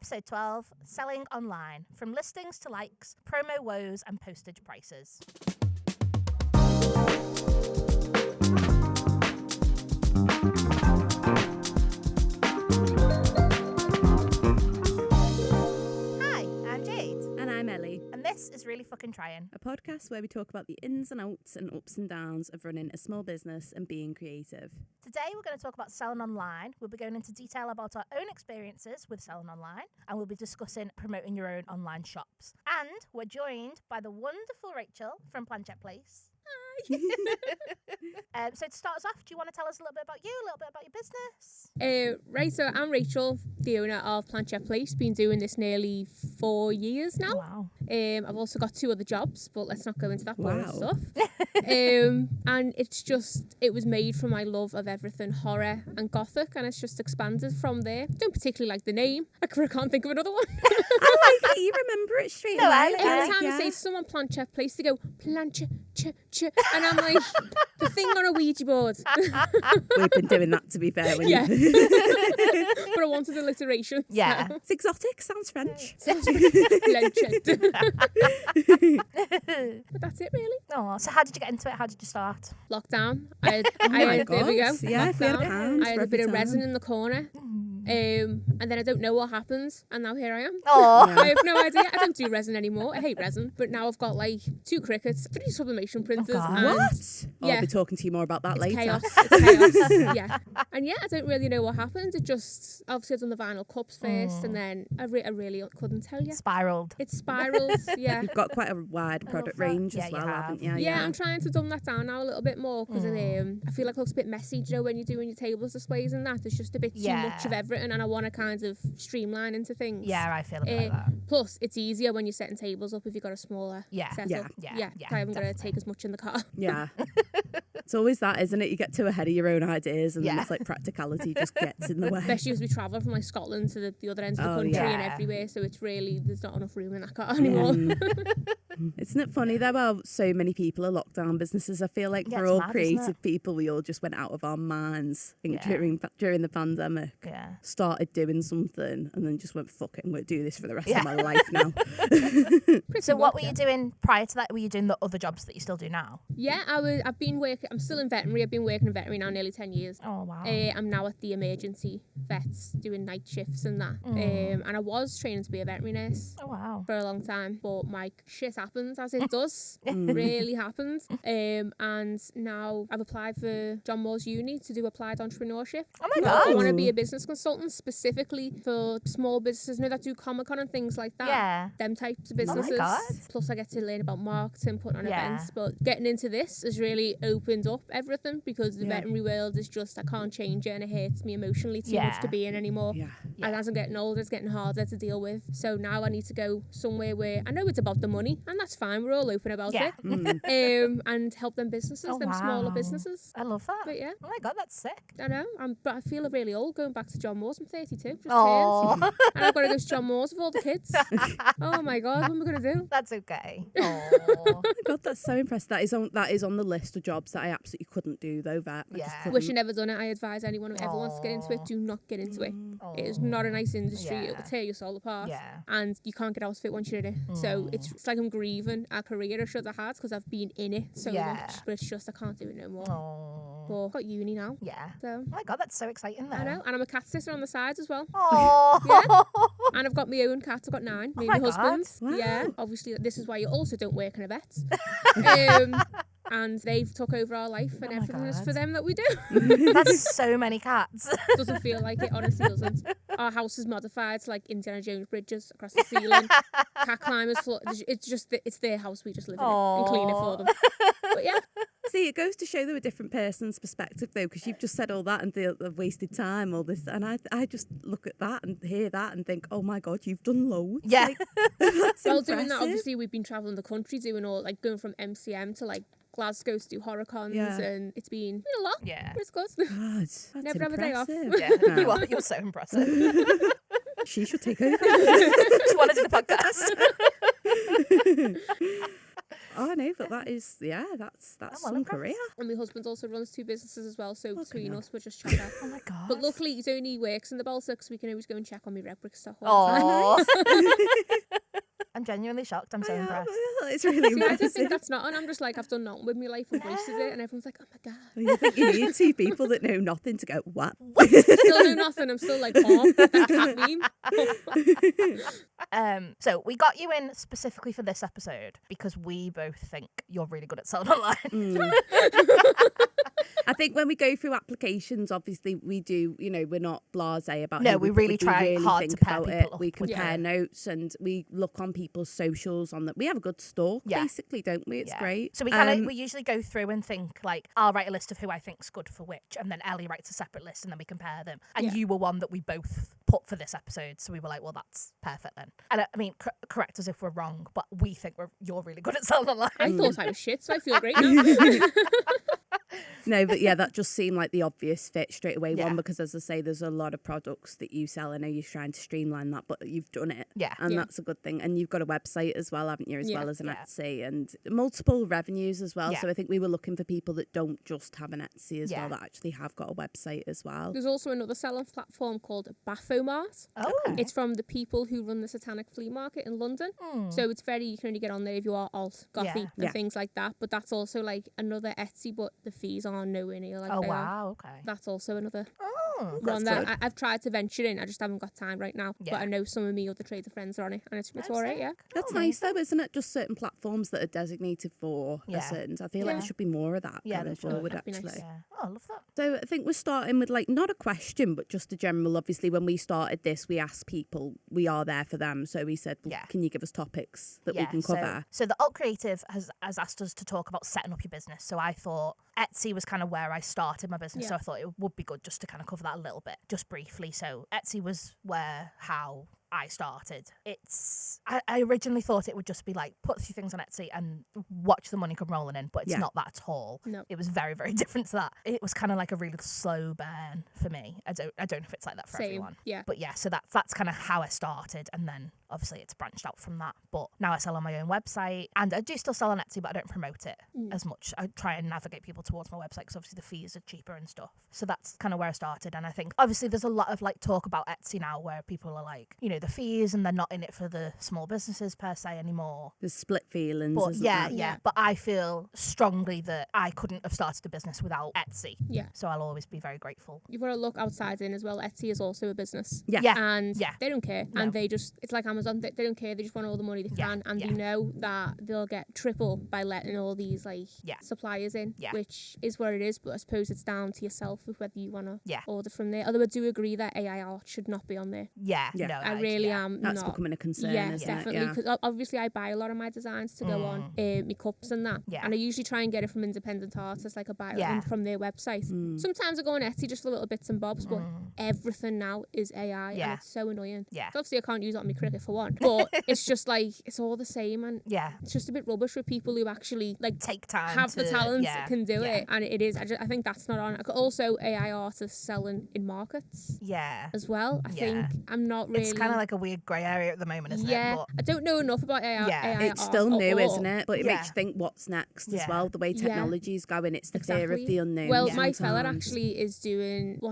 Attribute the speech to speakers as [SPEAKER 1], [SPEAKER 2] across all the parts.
[SPEAKER 1] Episode 12, Selling Online, from listings to likes, promo woes and postage prices. Hi, I'm Jade.
[SPEAKER 2] And I'm Ellie,
[SPEAKER 1] And this is Really Fucking Trying.
[SPEAKER 2] a podcast where we talk about the ins and outs and ups and downs of running a small business and being creative.
[SPEAKER 1] Today we're going to talk about selling online. We'll be going into detail about our own experiences with selling online, and we'll be discussing promoting your own online shops. And we're joined by the wonderful Racheal from Planchette Place. So to start us off, do you want to tell us a little bit about you, a little bit about your business?
[SPEAKER 3] Right, so I'm Racheal, the owner of Planchette Place. Been doing this nearly 4 years now.
[SPEAKER 1] Wow.
[SPEAKER 3] I've also got 2 other jobs, but let's not go into that boring
[SPEAKER 2] Wow.
[SPEAKER 3] stuff. And it was made from my love of everything horror and gothic, and it's just expanded from there. Don't particularly like the name. I can't think of another one.
[SPEAKER 2] I like it. You remember it straight
[SPEAKER 1] No,
[SPEAKER 2] away.
[SPEAKER 1] I-
[SPEAKER 3] Every time
[SPEAKER 2] yeah.
[SPEAKER 3] I say to someone Planchette Place, they go, Planchette, and I'm like, the thing on a Ouija board.
[SPEAKER 2] We've been doing that, to be fair. When
[SPEAKER 3] Yeah.
[SPEAKER 2] you...
[SPEAKER 3] But I wanted alliteration.
[SPEAKER 1] Yeah.
[SPEAKER 2] It's exotic, sounds French.
[SPEAKER 3] Planchette. But that's it, really.
[SPEAKER 1] Oh, so how did you get into it? How did you start?
[SPEAKER 3] Lockdown. There
[SPEAKER 2] my
[SPEAKER 3] we go.
[SPEAKER 2] God. Yeah, if we had a
[SPEAKER 3] Lockdown.
[SPEAKER 2] pound
[SPEAKER 3] I had
[SPEAKER 2] for
[SPEAKER 3] a bit
[SPEAKER 2] every
[SPEAKER 3] of resin
[SPEAKER 2] time.
[SPEAKER 3] in the corner. And then I don't know what happened, and now here I am.
[SPEAKER 1] Oh,
[SPEAKER 2] Yeah.
[SPEAKER 3] I have no idea. I don't do resin anymore. I hate resin. But now I've got like 2 crickets, 3 sublimation printers,
[SPEAKER 1] God.
[SPEAKER 3] and
[SPEAKER 2] What?
[SPEAKER 3] Yeah.
[SPEAKER 2] I'll be talking to you more about that
[SPEAKER 3] it's
[SPEAKER 2] later.
[SPEAKER 3] chaos. It's chaos. Yeah. And yeah, I don't really know what happened. It just, obviously I've done the vinyl cups first, and then I really couldn't tell you.
[SPEAKER 1] spiraled.
[SPEAKER 3] It spiraled. Yeah.
[SPEAKER 2] You've got quite a wide product
[SPEAKER 1] that.
[SPEAKER 2] range
[SPEAKER 1] Yeah,
[SPEAKER 2] as
[SPEAKER 1] you
[SPEAKER 2] well,
[SPEAKER 1] have.
[SPEAKER 2] haven't you?
[SPEAKER 3] Yeah, I'm trying to dumb that down now a little bit more because I feel like it looks a bit messy, you know, when you're doing your tables displays and that. There's just a bit too much of
[SPEAKER 1] Yeah.
[SPEAKER 3] everything, and I want to kind of streamline into things.
[SPEAKER 1] Yeah, I feel a bit like that.
[SPEAKER 3] Plus, it's easier when you're setting tables up if you've got a smaller
[SPEAKER 1] Yeah.
[SPEAKER 3] setup.
[SPEAKER 1] Yeah,
[SPEAKER 3] I haven't got to
[SPEAKER 1] definitely.
[SPEAKER 3] take as much in the car.
[SPEAKER 2] Yeah. It's always that, isn't it? You get too ahead of your own ideas and then
[SPEAKER 1] Yeah.
[SPEAKER 2] it's like practicality just gets in the way.
[SPEAKER 3] Especially as we travel from like Scotland to the other end of the
[SPEAKER 2] Oh,
[SPEAKER 3] country
[SPEAKER 2] yeah.
[SPEAKER 3] and everywhere, so it's really, there's not enough room in that car anymore.
[SPEAKER 2] Isn't it funny though how so many people are lockdown businesses? I feel like
[SPEAKER 1] Yeah,
[SPEAKER 2] for
[SPEAKER 1] it's
[SPEAKER 2] all
[SPEAKER 1] mad, isn't it?
[SPEAKER 2] creative people, we all just went out of our minds I think,
[SPEAKER 1] Yeah.
[SPEAKER 2] during the pandemic.
[SPEAKER 1] Yeah.
[SPEAKER 2] Started doing something and then just went, fuck it, I'm going to do this for the rest
[SPEAKER 1] Yeah.
[SPEAKER 2] of my life now.
[SPEAKER 3] Pretty
[SPEAKER 1] So what were
[SPEAKER 3] much,
[SPEAKER 1] you doing prior to that? Were you doing the other jobs that you still do now?
[SPEAKER 3] Yeah, I've been working, I'm still in veterinary. I've been working in veterinary now nearly 10 years.
[SPEAKER 1] Oh, wow.
[SPEAKER 3] I'm now at the emergency vets doing night shifts and that. And I was training to be a veterinary nurse
[SPEAKER 1] Oh, wow.
[SPEAKER 3] for a long time, but my shit happens as it does. Really happened. And now I've applied for John Moore's uni to do applied entrepreneurship.
[SPEAKER 1] Oh, my
[SPEAKER 3] I
[SPEAKER 1] God.
[SPEAKER 3] want to be a business consultant specifically for small businesses, you know, that do Comic-Con and things like that.
[SPEAKER 1] Yeah.
[SPEAKER 3] Them types of
[SPEAKER 1] Oh my
[SPEAKER 3] businesses.
[SPEAKER 1] God.
[SPEAKER 3] Plus I get to learn about marketing, putting on
[SPEAKER 1] Yeah.
[SPEAKER 3] events. But getting into this has really opened up everything because the
[SPEAKER 2] Yeah.
[SPEAKER 3] veterinary world is just, I can't change it and it hurts me emotionally too much
[SPEAKER 1] Yeah.
[SPEAKER 3] to be in anymore.
[SPEAKER 2] Yeah.
[SPEAKER 1] Yeah.
[SPEAKER 3] And as I'm getting older, it's getting harder to deal with. So now I need to go somewhere where I know it's about the money, and that's fine. We're all open about
[SPEAKER 1] Yeah.
[SPEAKER 3] it. And help them businesses,
[SPEAKER 1] Oh,
[SPEAKER 3] them smaller
[SPEAKER 1] wow.
[SPEAKER 3] businesses.
[SPEAKER 1] I love that.
[SPEAKER 3] But yeah,
[SPEAKER 1] Oh, my God, that's sick.
[SPEAKER 3] I know. But I feel really old going back to John Moore's. I'm 32. Just turned.
[SPEAKER 1] Oh,
[SPEAKER 3] And I've got to go to John Moore's with all the kids. Oh my God, what am I going to do?
[SPEAKER 1] that's okay. Oh.
[SPEAKER 2] Oh my God, that's so impressive. That is on the list of jobs that I absolutely couldn't do though, vet. I just
[SPEAKER 1] Yeah.
[SPEAKER 2] couldn't.
[SPEAKER 3] Wish I never done it. I advise anyone who ever wants to get into it, do not get into it. It is not a nice industry. It
[SPEAKER 1] Yeah.
[SPEAKER 3] will tear your soul apart.
[SPEAKER 1] Yeah.
[SPEAKER 3] And you can't get out of it once you're in it. So it's like I'm grieving a career I should have had because I've been in it so
[SPEAKER 1] Yeah.
[SPEAKER 3] much. But it's just I can't do it no more.
[SPEAKER 1] Oh.
[SPEAKER 3] But I've got uni now.
[SPEAKER 1] Yeah.
[SPEAKER 3] So
[SPEAKER 1] Oh, my God, that's so exciting, though.
[SPEAKER 3] I know. And I'm a cat sitter on the side as well.
[SPEAKER 1] Oh.
[SPEAKER 3] And I've got my own cat. I've got 9. Me
[SPEAKER 1] Oh
[SPEAKER 3] and
[SPEAKER 1] my
[SPEAKER 3] my husband.
[SPEAKER 2] God.
[SPEAKER 3] Yeah.
[SPEAKER 2] Wow.
[SPEAKER 3] Obviously, this is why you also don't work in a vet. And they've took over our life, and
[SPEAKER 1] Oh my
[SPEAKER 3] everything is
[SPEAKER 1] God.
[SPEAKER 3] for them that we do.
[SPEAKER 1] That's so many cats.
[SPEAKER 3] Doesn't feel like it, honestly doesn't. Our house is modified to like Indiana Jones bridges across the ceiling, cat climbers. It's just it's their house. We just live in it and clean it for them. But yeah,
[SPEAKER 2] See, it goes to show they're a different person's perspective though, because you've just said all that and they've wasted time, all this, and I just look at that and hear that and think, oh my God, you've done loads.
[SPEAKER 1] Yeah.
[SPEAKER 2] Like, that's
[SPEAKER 3] while
[SPEAKER 2] impressive.
[SPEAKER 3] doing that, obviously we've been travelling the country doing all like going from MCM to like Glasgow to do horror cons,
[SPEAKER 2] Yeah.
[SPEAKER 3] and it's been a lot.
[SPEAKER 1] Yeah.
[SPEAKER 3] But it's good.
[SPEAKER 2] God, that's
[SPEAKER 3] Never have a day off.
[SPEAKER 2] impressive.
[SPEAKER 1] Yeah.
[SPEAKER 2] No.
[SPEAKER 1] You're so impressive.
[SPEAKER 2] She should take over.
[SPEAKER 1] Just want to do the podcast.
[SPEAKER 2] Oh, I know, but that is, that's
[SPEAKER 1] well
[SPEAKER 2] some
[SPEAKER 1] impressed.
[SPEAKER 2] career.
[SPEAKER 3] And my husband also runs 2 businesses as well, so between
[SPEAKER 2] hell.
[SPEAKER 3] us, we're just chatter.
[SPEAKER 1] Oh my god.
[SPEAKER 3] But luckily, he only works in the Baltic, so we can always go and check on my red brick stuff all the time.
[SPEAKER 1] Oh. I'm genuinely shocked. I'm so
[SPEAKER 2] Yeah,
[SPEAKER 1] impressed.
[SPEAKER 2] it's really
[SPEAKER 3] See, I don't
[SPEAKER 2] impressive.
[SPEAKER 3] think that's not, and I'm just like, I've done nothing with my life and wasted it, and everyone's like, oh my god.
[SPEAKER 2] You think you need 2 people that know nothing to go, what?
[SPEAKER 3] Still know nothing. I'm still like, oh, that cat meme.
[SPEAKER 1] So we got you in specifically for this episode because we both think you're really good at selling online.
[SPEAKER 2] I think when we go through applications, obviously we do, we're not blasé about
[SPEAKER 1] No,
[SPEAKER 2] who
[SPEAKER 1] we
[SPEAKER 2] put,
[SPEAKER 1] really
[SPEAKER 2] do
[SPEAKER 1] try
[SPEAKER 2] really
[SPEAKER 1] hard
[SPEAKER 2] think
[SPEAKER 1] to pair
[SPEAKER 2] about
[SPEAKER 1] people
[SPEAKER 2] it.
[SPEAKER 1] up
[SPEAKER 2] We
[SPEAKER 1] with
[SPEAKER 2] compare
[SPEAKER 3] you.
[SPEAKER 2] notes and we look on people's socials on that. We have a good stalk,
[SPEAKER 1] Yeah.
[SPEAKER 2] basically, don't we? It's
[SPEAKER 1] Yeah.
[SPEAKER 2] great.
[SPEAKER 1] So we kind of we usually go through and think like, I'll write a list of who I think's good for which, and then Ellie writes a separate list, and then we compare them. And
[SPEAKER 3] Yeah.
[SPEAKER 1] you were one that we both put for this episode, so we were like, well, that's perfect then. And I mean, correct us if we're wrong, but we think you're really good at selling online.
[SPEAKER 3] I thought I was shit, so I feel great now.
[SPEAKER 2] No, but yeah, that just seemed like the obvious fit straight away.
[SPEAKER 1] Yeah.
[SPEAKER 2] One, because as I say, there's a lot of products that you sell. I know you're trying to streamline that, but you've done it.
[SPEAKER 1] Yeah.
[SPEAKER 2] And
[SPEAKER 3] Yeah.
[SPEAKER 2] that's a good thing. And you've got a website as well, haven't you, as
[SPEAKER 3] Yeah.
[SPEAKER 2] well as an
[SPEAKER 1] Yeah.
[SPEAKER 2] Etsy and multiple revenues as well.
[SPEAKER 1] Yeah.
[SPEAKER 2] So I think we were looking for people that don't just have an Etsy as
[SPEAKER 1] Yeah.
[SPEAKER 2] well, that actually have got a website as well.
[SPEAKER 3] There's also another selling platform called Baphomat.
[SPEAKER 1] Okay.
[SPEAKER 3] It's from the people who run the Satanic Flea Market in London. So it's you can only get on there if you are alt, gothy,
[SPEAKER 1] Yeah.
[SPEAKER 3] and
[SPEAKER 2] Yeah.
[SPEAKER 3] things like that. But that's also like another Etsy, but the fees are nowhere near like
[SPEAKER 1] Oh
[SPEAKER 3] they are.
[SPEAKER 1] wow. Okay.
[SPEAKER 3] That's also another
[SPEAKER 1] Oh.
[SPEAKER 3] one
[SPEAKER 2] That's
[SPEAKER 3] that
[SPEAKER 2] good.
[SPEAKER 3] I've tried to venture in. I just haven't got time right now.
[SPEAKER 1] Yeah.
[SPEAKER 3] But I know some of me other trader friends are on it, and it's
[SPEAKER 1] Oh,
[SPEAKER 3] all right, yeah.
[SPEAKER 2] That's
[SPEAKER 1] Oh,
[SPEAKER 2] nice though, isn't it? Just certain platforms that are designated for
[SPEAKER 1] Yeah.
[SPEAKER 2] a certain. I feel like
[SPEAKER 3] Yeah.
[SPEAKER 2] there should be more of that
[SPEAKER 1] Yeah,
[SPEAKER 2] going
[SPEAKER 1] there should.
[SPEAKER 2] forward,
[SPEAKER 3] That'd be nice.
[SPEAKER 2] actually.
[SPEAKER 1] Yeah. Oh, I love that.
[SPEAKER 2] So I think we're starting with like not a question, but just a general. Obviously, when we started this, we asked people, we are there for them. So we said, well,
[SPEAKER 1] Yeah.
[SPEAKER 2] can you give us topics that we
[SPEAKER 1] Yeah,
[SPEAKER 2] can cover?
[SPEAKER 1] So the Alt Creative has asked us to talk about setting up your business. So I thought Etsy was kind of where I started my business.
[SPEAKER 3] Yeah.
[SPEAKER 1] So I thought it would be good just to kind of cover that a little bit, just briefly. So Etsy was how I started. I originally thought it would just be like put a few things on Etsy and watch the money come rolling in, but it's
[SPEAKER 2] Yeah.
[SPEAKER 1] not that at all.
[SPEAKER 3] No.
[SPEAKER 1] It was very, very different to that. It was kind of like a really slow burn for me. I don't know if it's like that for
[SPEAKER 3] Same.
[SPEAKER 1] everyone.
[SPEAKER 3] Yeah.
[SPEAKER 1] But yeah, so that's kind of how I started, and then obviously it's branched out from that. But now I sell on my own website, and I do still sell on Etsy, but I don't promote it as much. I try and navigate people towards my website because obviously the fees are cheaper and stuff. So that's kind of where I started. And I think obviously there's a lot of like talk about Etsy now where people are like, the fees, and they're not in it for the small businesses per se anymore.
[SPEAKER 2] There's split feelings.
[SPEAKER 1] But
[SPEAKER 2] isn't
[SPEAKER 1] yeah,
[SPEAKER 2] there?
[SPEAKER 1] yeah. But I feel strongly that I couldn't have started a business without Etsy.
[SPEAKER 3] Yeah.
[SPEAKER 1] So I'll always be very grateful.
[SPEAKER 3] You've got to look outside in as well. Etsy is also a business.
[SPEAKER 2] Yeah.
[SPEAKER 1] Yeah.
[SPEAKER 3] And
[SPEAKER 1] Yeah.
[SPEAKER 3] they don't care.
[SPEAKER 1] No.
[SPEAKER 3] And they just, it's like Amazon, they don't care. They just want all the money they
[SPEAKER 1] Yeah,
[SPEAKER 3] can. And
[SPEAKER 1] yeah.
[SPEAKER 3] they know that they'll get triple by letting all these like
[SPEAKER 1] Yeah.
[SPEAKER 3] suppliers in,
[SPEAKER 1] Yeah.
[SPEAKER 3] which is what it is. But I suppose it's down to yourself with whether you want to
[SPEAKER 1] Yeah.
[SPEAKER 3] order from there. Although I do agree that AI art should not be on there.
[SPEAKER 1] Yeah.
[SPEAKER 2] Yeah.
[SPEAKER 1] No,
[SPEAKER 3] I really
[SPEAKER 1] yeah.
[SPEAKER 3] am
[SPEAKER 2] That's
[SPEAKER 3] not.
[SPEAKER 2] becoming a concern,
[SPEAKER 3] Yeah,
[SPEAKER 2] isn't
[SPEAKER 3] definitely.
[SPEAKER 2] it? Yeah.
[SPEAKER 3] Because obviously I buy a lot of my designs to go on my cups and that.
[SPEAKER 1] Yeah.
[SPEAKER 3] And I usually try and get it from independent artists, like I buy it
[SPEAKER 1] Yeah.
[SPEAKER 3] from their website. Sometimes I go on Etsy just for little bits and bobs, but everything now is AI
[SPEAKER 1] Yeah.
[SPEAKER 3] and it's so annoying.
[SPEAKER 1] Yeah.
[SPEAKER 3] So obviously I can't use it on my Cricut for one, but it's just like, it's all the same, and
[SPEAKER 1] Yeah.
[SPEAKER 3] it's just a bit rubbish with people who actually like
[SPEAKER 1] Take time
[SPEAKER 3] have the
[SPEAKER 1] to-
[SPEAKER 3] talent,
[SPEAKER 1] yeah,
[SPEAKER 3] can do
[SPEAKER 1] yeah.
[SPEAKER 3] it, and it is. I think that's not on. Also, AI artists selling in markets
[SPEAKER 1] Yeah.
[SPEAKER 3] as well. I think I'm not really.
[SPEAKER 1] It's kind of like a weird grey area at the moment, isn't
[SPEAKER 3] yeah,
[SPEAKER 1] it? But
[SPEAKER 3] I don't know enough about AI.
[SPEAKER 1] Yeah.
[SPEAKER 3] AI
[SPEAKER 2] It's
[SPEAKER 3] art
[SPEAKER 2] still
[SPEAKER 3] at
[SPEAKER 2] new,
[SPEAKER 3] all.
[SPEAKER 2] isn't it? But it makes
[SPEAKER 1] Yeah.
[SPEAKER 2] you think what's next
[SPEAKER 1] Yeah.
[SPEAKER 2] as well. The way
[SPEAKER 3] Yeah.
[SPEAKER 2] technology's going, it's the fear of the unknown.
[SPEAKER 3] Well, my fella
[SPEAKER 2] sometimes.
[SPEAKER 3] actually is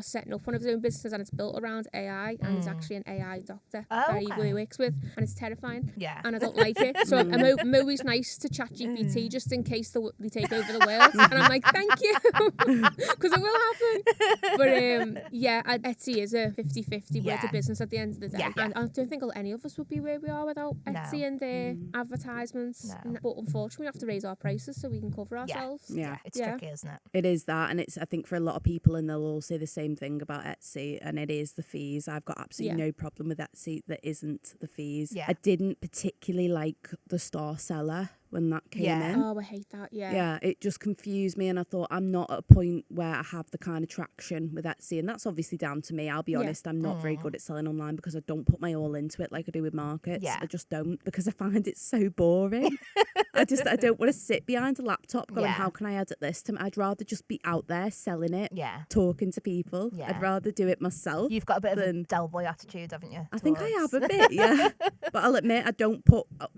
[SPEAKER 3] setting up one of his own businesses, and it's built around AI, and he's actually an AI doctor
[SPEAKER 1] Oh,
[SPEAKER 3] that
[SPEAKER 1] okay.
[SPEAKER 3] he works with, and it's terrifying.
[SPEAKER 1] Yeah.
[SPEAKER 3] And I don't like it. So I'm always nice to ChatGPT just in case they take over the world. And I'm like, thank you, because it will happen. But yeah, Etsy is a 50-50, but it's a
[SPEAKER 1] Yeah.
[SPEAKER 3] business at the end of the day.
[SPEAKER 1] Yeah.
[SPEAKER 3] And I don't think any of us would be where we are without Etsy and their advertisements.
[SPEAKER 1] No.
[SPEAKER 3] But unfortunately, we have to raise our prices so we can cover ourselves.
[SPEAKER 2] Yeah.
[SPEAKER 1] It's
[SPEAKER 3] Yeah.
[SPEAKER 1] tricky, isn't it?
[SPEAKER 2] It is that, and it's I think for a lot of people, and they'll all say the same thing about Etsy, and it is the fees. I've got absolutely
[SPEAKER 3] Yeah.
[SPEAKER 2] no problem with Etsy that isn't the fees.
[SPEAKER 1] Yeah.
[SPEAKER 2] I didn't particularly like the star seller when that came
[SPEAKER 1] Yeah.
[SPEAKER 2] in.
[SPEAKER 3] Oh, I hate that. Yeah.
[SPEAKER 2] Yeah, it just confused me, and I thought I'm not at a point where I have the kind of traction with Etsy, and that's obviously down to me. I'll be
[SPEAKER 3] Yeah.
[SPEAKER 2] honest, I'm not very good at selling online because I don't put my all into it like I do with markets.
[SPEAKER 1] Yeah.
[SPEAKER 2] I just don't, because I find it so boring. I don't want to sit behind a laptop going,
[SPEAKER 1] Yeah.
[SPEAKER 2] how can I edit this? I'd rather just be out there selling it,
[SPEAKER 1] Yeah.
[SPEAKER 2] talking to people.
[SPEAKER 1] Yeah.
[SPEAKER 2] I'd rather do it myself.
[SPEAKER 1] You've got a bit of a
[SPEAKER 2] than-
[SPEAKER 1] Del Boy attitude, haven't you?
[SPEAKER 2] I think I
[SPEAKER 1] towards-
[SPEAKER 2] have a bit, yeah. But I'll admit, I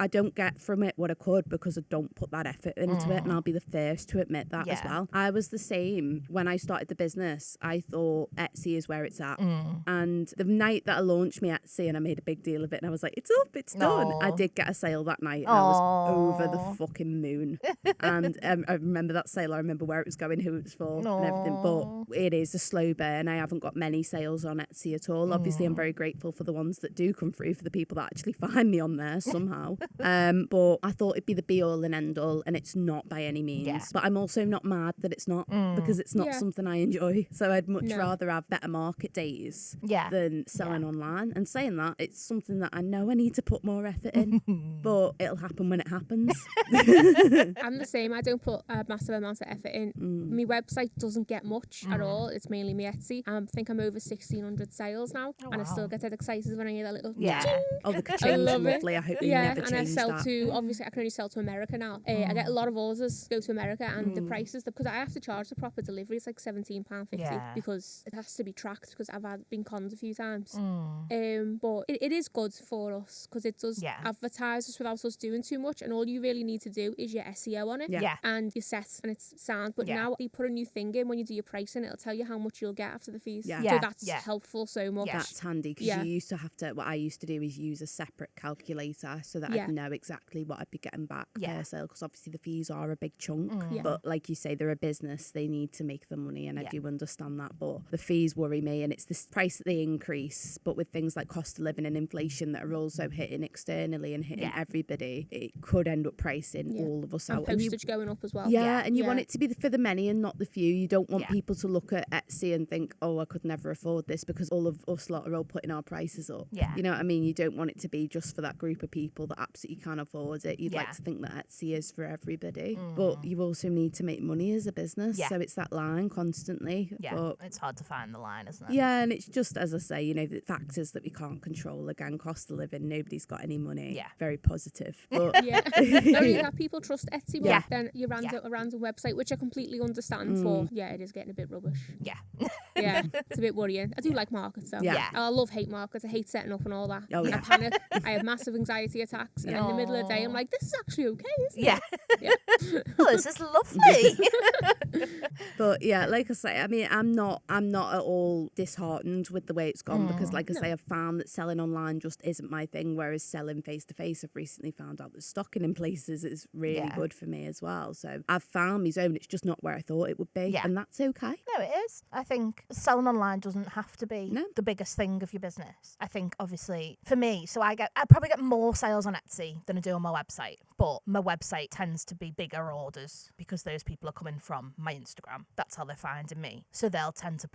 [SPEAKER 2] don't get from it what I could, because because I don't put that effort into it, and I'll be the first to admit that as well. I was the same when I started the business. I thought Etsy is where it's at, and the night that I launched my Etsy and I made a big deal of it, and I was like, it's up, it's done. I did get a sale that night, and I was over the fucking moon. And I remember that sale. I remember where it was going, who it was for, and everything. But it is a slow burn. I haven't got many sales on Etsy at all. Obviously, I'm very grateful for the ones that do come through, for the people that actually find me on there somehow. But I thought it'd be the be all and end all, and it's not by any means.
[SPEAKER 1] Yeah.
[SPEAKER 2] But I'm also not mad that it's not, because it's not something I enjoy. So I'd much rather have better market days than selling online. And saying that, it's something that I know I need to put more effort in, but it'll happen when it happens.
[SPEAKER 3] I'm the same. I don't put a massive amount of effort in. My website doesn't get much at all. It's mainly my Etsy. I think I'm over 1,600 sales now, and I still get dead excited when I hear that little ching.
[SPEAKER 2] Oh, the ka-ching's lovely. I hope you never change
[SPEAKER 3] and I sell
[SPEAKER 2] that.
[SPEAKER 3] to, obviously I can only sell to America now. I get a lot of orders go to America, and the prices, because I have to charge the proper delivery, it's like £17.50 because it has to be tracked, because I've been conned a few times. But it is good for us, because it does advertise us without us doing too much, and all you really need to do is your SEO on it and your set, and it's sound. But now you put a new thing in, when you do your pricing, it'll tell you how much you'll get after the fees. So that's helpful so much.
[SPEAKER 2] That's handy, because you used to have to, what I used to do is use a separate calculator so that I'd know exactly what I'd be getting back per sale, because obviously the fees are a big chunk. But like you say, they're a business, they need to make the money, and I do understand that. But the fees worry me, and it's the price that they increase. But with things like cost of living and inflation that are also hitting externally and hitting everybody, it could end up pricing all of us out.
[SPEAKER 3] And postage going up as well.
[SPEAKER 2] And you want it to be for the many and not the few. You don't want people to look at Etsy and think, oh, I could never afford this, because all of us lot are all putting our prices up. You know what I mean? You don't want it to be just for that group of people that absolutely can't afford it. You'd like to think that Etsy is for everybody, but you also need to make money as a business. So it's that line constantly. But
[SPEAKER 1] it's hard to find the line, isn't it?
[SPEAKER 2] Yeah, and it's just, as I say, you know, the factors that we can't control. Again, cost of living, nobody's got any money. Very positive. But
[SPEAKER 3] Only that people trust Etsy more than your random website, which I completely understand. But it is getting a bit rubbish. It's a bit worrying. I do like markets though. I love hate markets. I hate setting up and all that. I panic. I have massive anxiety attacks, and in the middle of the day I'm like, this is actually okay, isn't it?
[SPEAKER 1] Oh, this is lovely.
[SPEAKER 2] But yeah, like I say, I mean, I'm not at all disheartened with the way it's gone, because like I say, I've found that selling online just isn't my thing, whereas selling face to face, I've recently found out that stocking in places is really good for me as well. So I've found my zone. It's just not where I thought it would be, and that's okay.
[SPEAKER 1] No, it is. I think selling online doesn't have to be the biggest thing of your business. I think obviously for me, so I probably get more sales on Etsy than I do on my website, but my website tends to be bigger orders because those people are coming from my Instagram. That's how they're finding me. So they'll tend to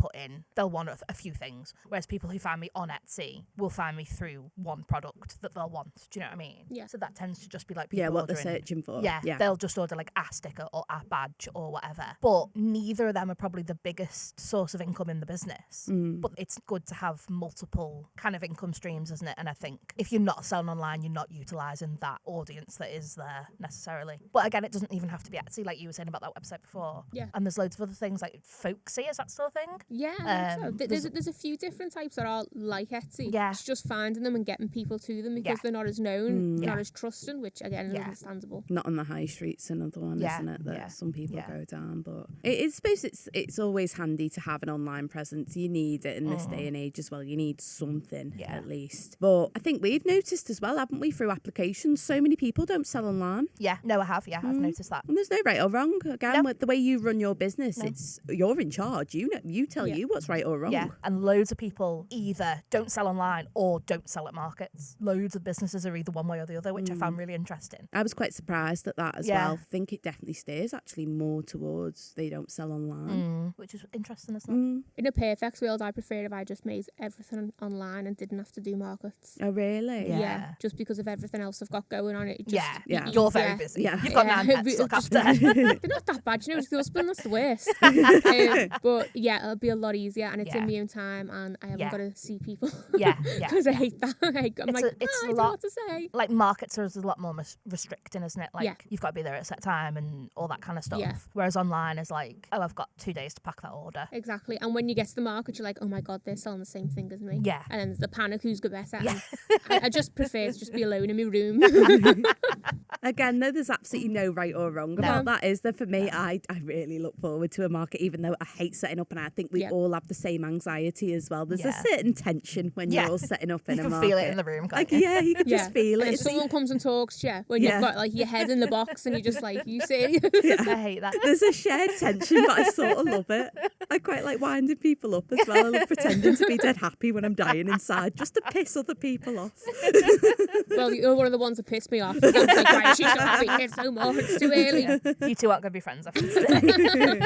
[SPEAKER 1] they'll want a few things, whereas people who find me on Etsy will find me through one product that they'll want. Do you know what I mean? So that tends to just be like people
[SPEAKER 2] what
[SPEAKER 1] ordering,
[SPEAKER 2] they're searching for.
[SPEAKER 1] They'll just order like a sticker or a badge or whatever. But neither of them are probably the biggest source of income in the business. But it's good to have multiple kind of income streams, isn't it? And I think if you're not selling online, you're not utilising that audience that is there necessarily. But again, it doesn't even have to be Etsy, like you were saying about that website before. And there's loads of other things like Folksy, is that still a thing?
[SPEAKER 3] So. There's a few different types that are like Etsy. It's just finding them and getting people to them, because they're not as known, not as trusting, which again is understandable.
[SPEAKER 2] Not on the high streets, another one, isn't it, that some people go down. But I suppose it's always handy to have an online presence. You need it in this day and age as well. You need something at least. But I think we've noticed as well, haven't we, through applications, so many people don't sell online.
[SPEAKER 1] No, I have. I've noticed that.
[SPEAKER 2] And there's no right or wrong. Again, with the way you run your business, it's you're in charge. You tell you what's right or wrong.
[SPEAKER 1] And loads of people either don't sell online or don't sell at markets. Loads of businesses are either one way or the other, which I found really interesting.
[SPEAKER 2] I was quite surprised at that as well. I think it definitely steers actually more towards they don't sell online.
[SPEAKER 1] Which is interesting, isn't it?
[SPEAKER 3] In a perfect world, I prefer if I just made everything online and didn't have to do markets.
[SPEAKER 2] Oh, really?
[SPEAKER 3] Yeah. Just because of everything else I've got going on. It just,
[SPEAKER 1] You're very busy. You've got 9 pets to look after.
[SPEAKER 3] They're not that bad, you know, it's the husband, that's the worst. But it'll be a lot easier, and it's in my own time, and I haven't got to see people. Because I hate that. I'm I don't know what to say.
[SPEAKER 1] Like markets are a lot more restricting, isn't it? Like you've got to be there at a set time and all that kind of stuff. Whereas online is like, oh, I've got 2 days to pack that order.
[SPEAKER 3] Exactly. And when you get to the market, you're like, oh my God, they're selling the same thing as me. And then there's the panic, who's got better. I just prefer to just be alone in my room.
[SPEAKER 2] Again, though, there's absolutely no right or wrong about that, is there? For me, I really look forward to a market, even though I hate setting up, and I think we all have the same anxiety as well. There's a certain tension when you're all setting up in a market.
[SPEAKER 1] You can feel it in the room, can't you?
[SPEAKER 2] Yeah, you can just feel
[SPEAKER 3] and
[SPEAKER 2] it.
[SPEAKER 3] if someone comes and talks to you when you've got like your head in the box and you're just like, you serious?
[SPEAKER 1] I hate that.
[SPEAKER 2] There's a shared tension, but I sort of love it. I quite like winding people up as well. I love pretending to be dead happy when I'm dying inside, just to piss other people off.
[SPEAKER 3] Well, you're one of the ones that pissed me off. I was like, why is she so happy? It's no more. It's too early.
[SPEAKER 1] You two aren't going to be friends after today.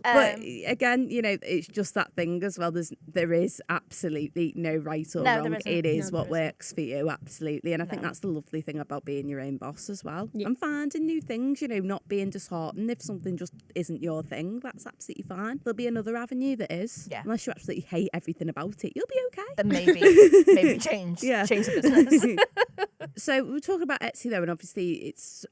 [SPEAKER 2] But again, you know, it's just that thing as well. There is absolutely no right or wrong. It is what works for you, absolutely. And I think that's the lovely thing about being your own boss as well. And finding new things, you know, not being disheartened if something just isn't your thing. That's absolutely fine. There'll be another avenue that is. Yeah. Unless you absolutely hate everything about it, you'll be okay.
[SPEAKER 1] Then maybe change the business.
[SPEAKER 2] So we're talking about Etsy though, and obviously it's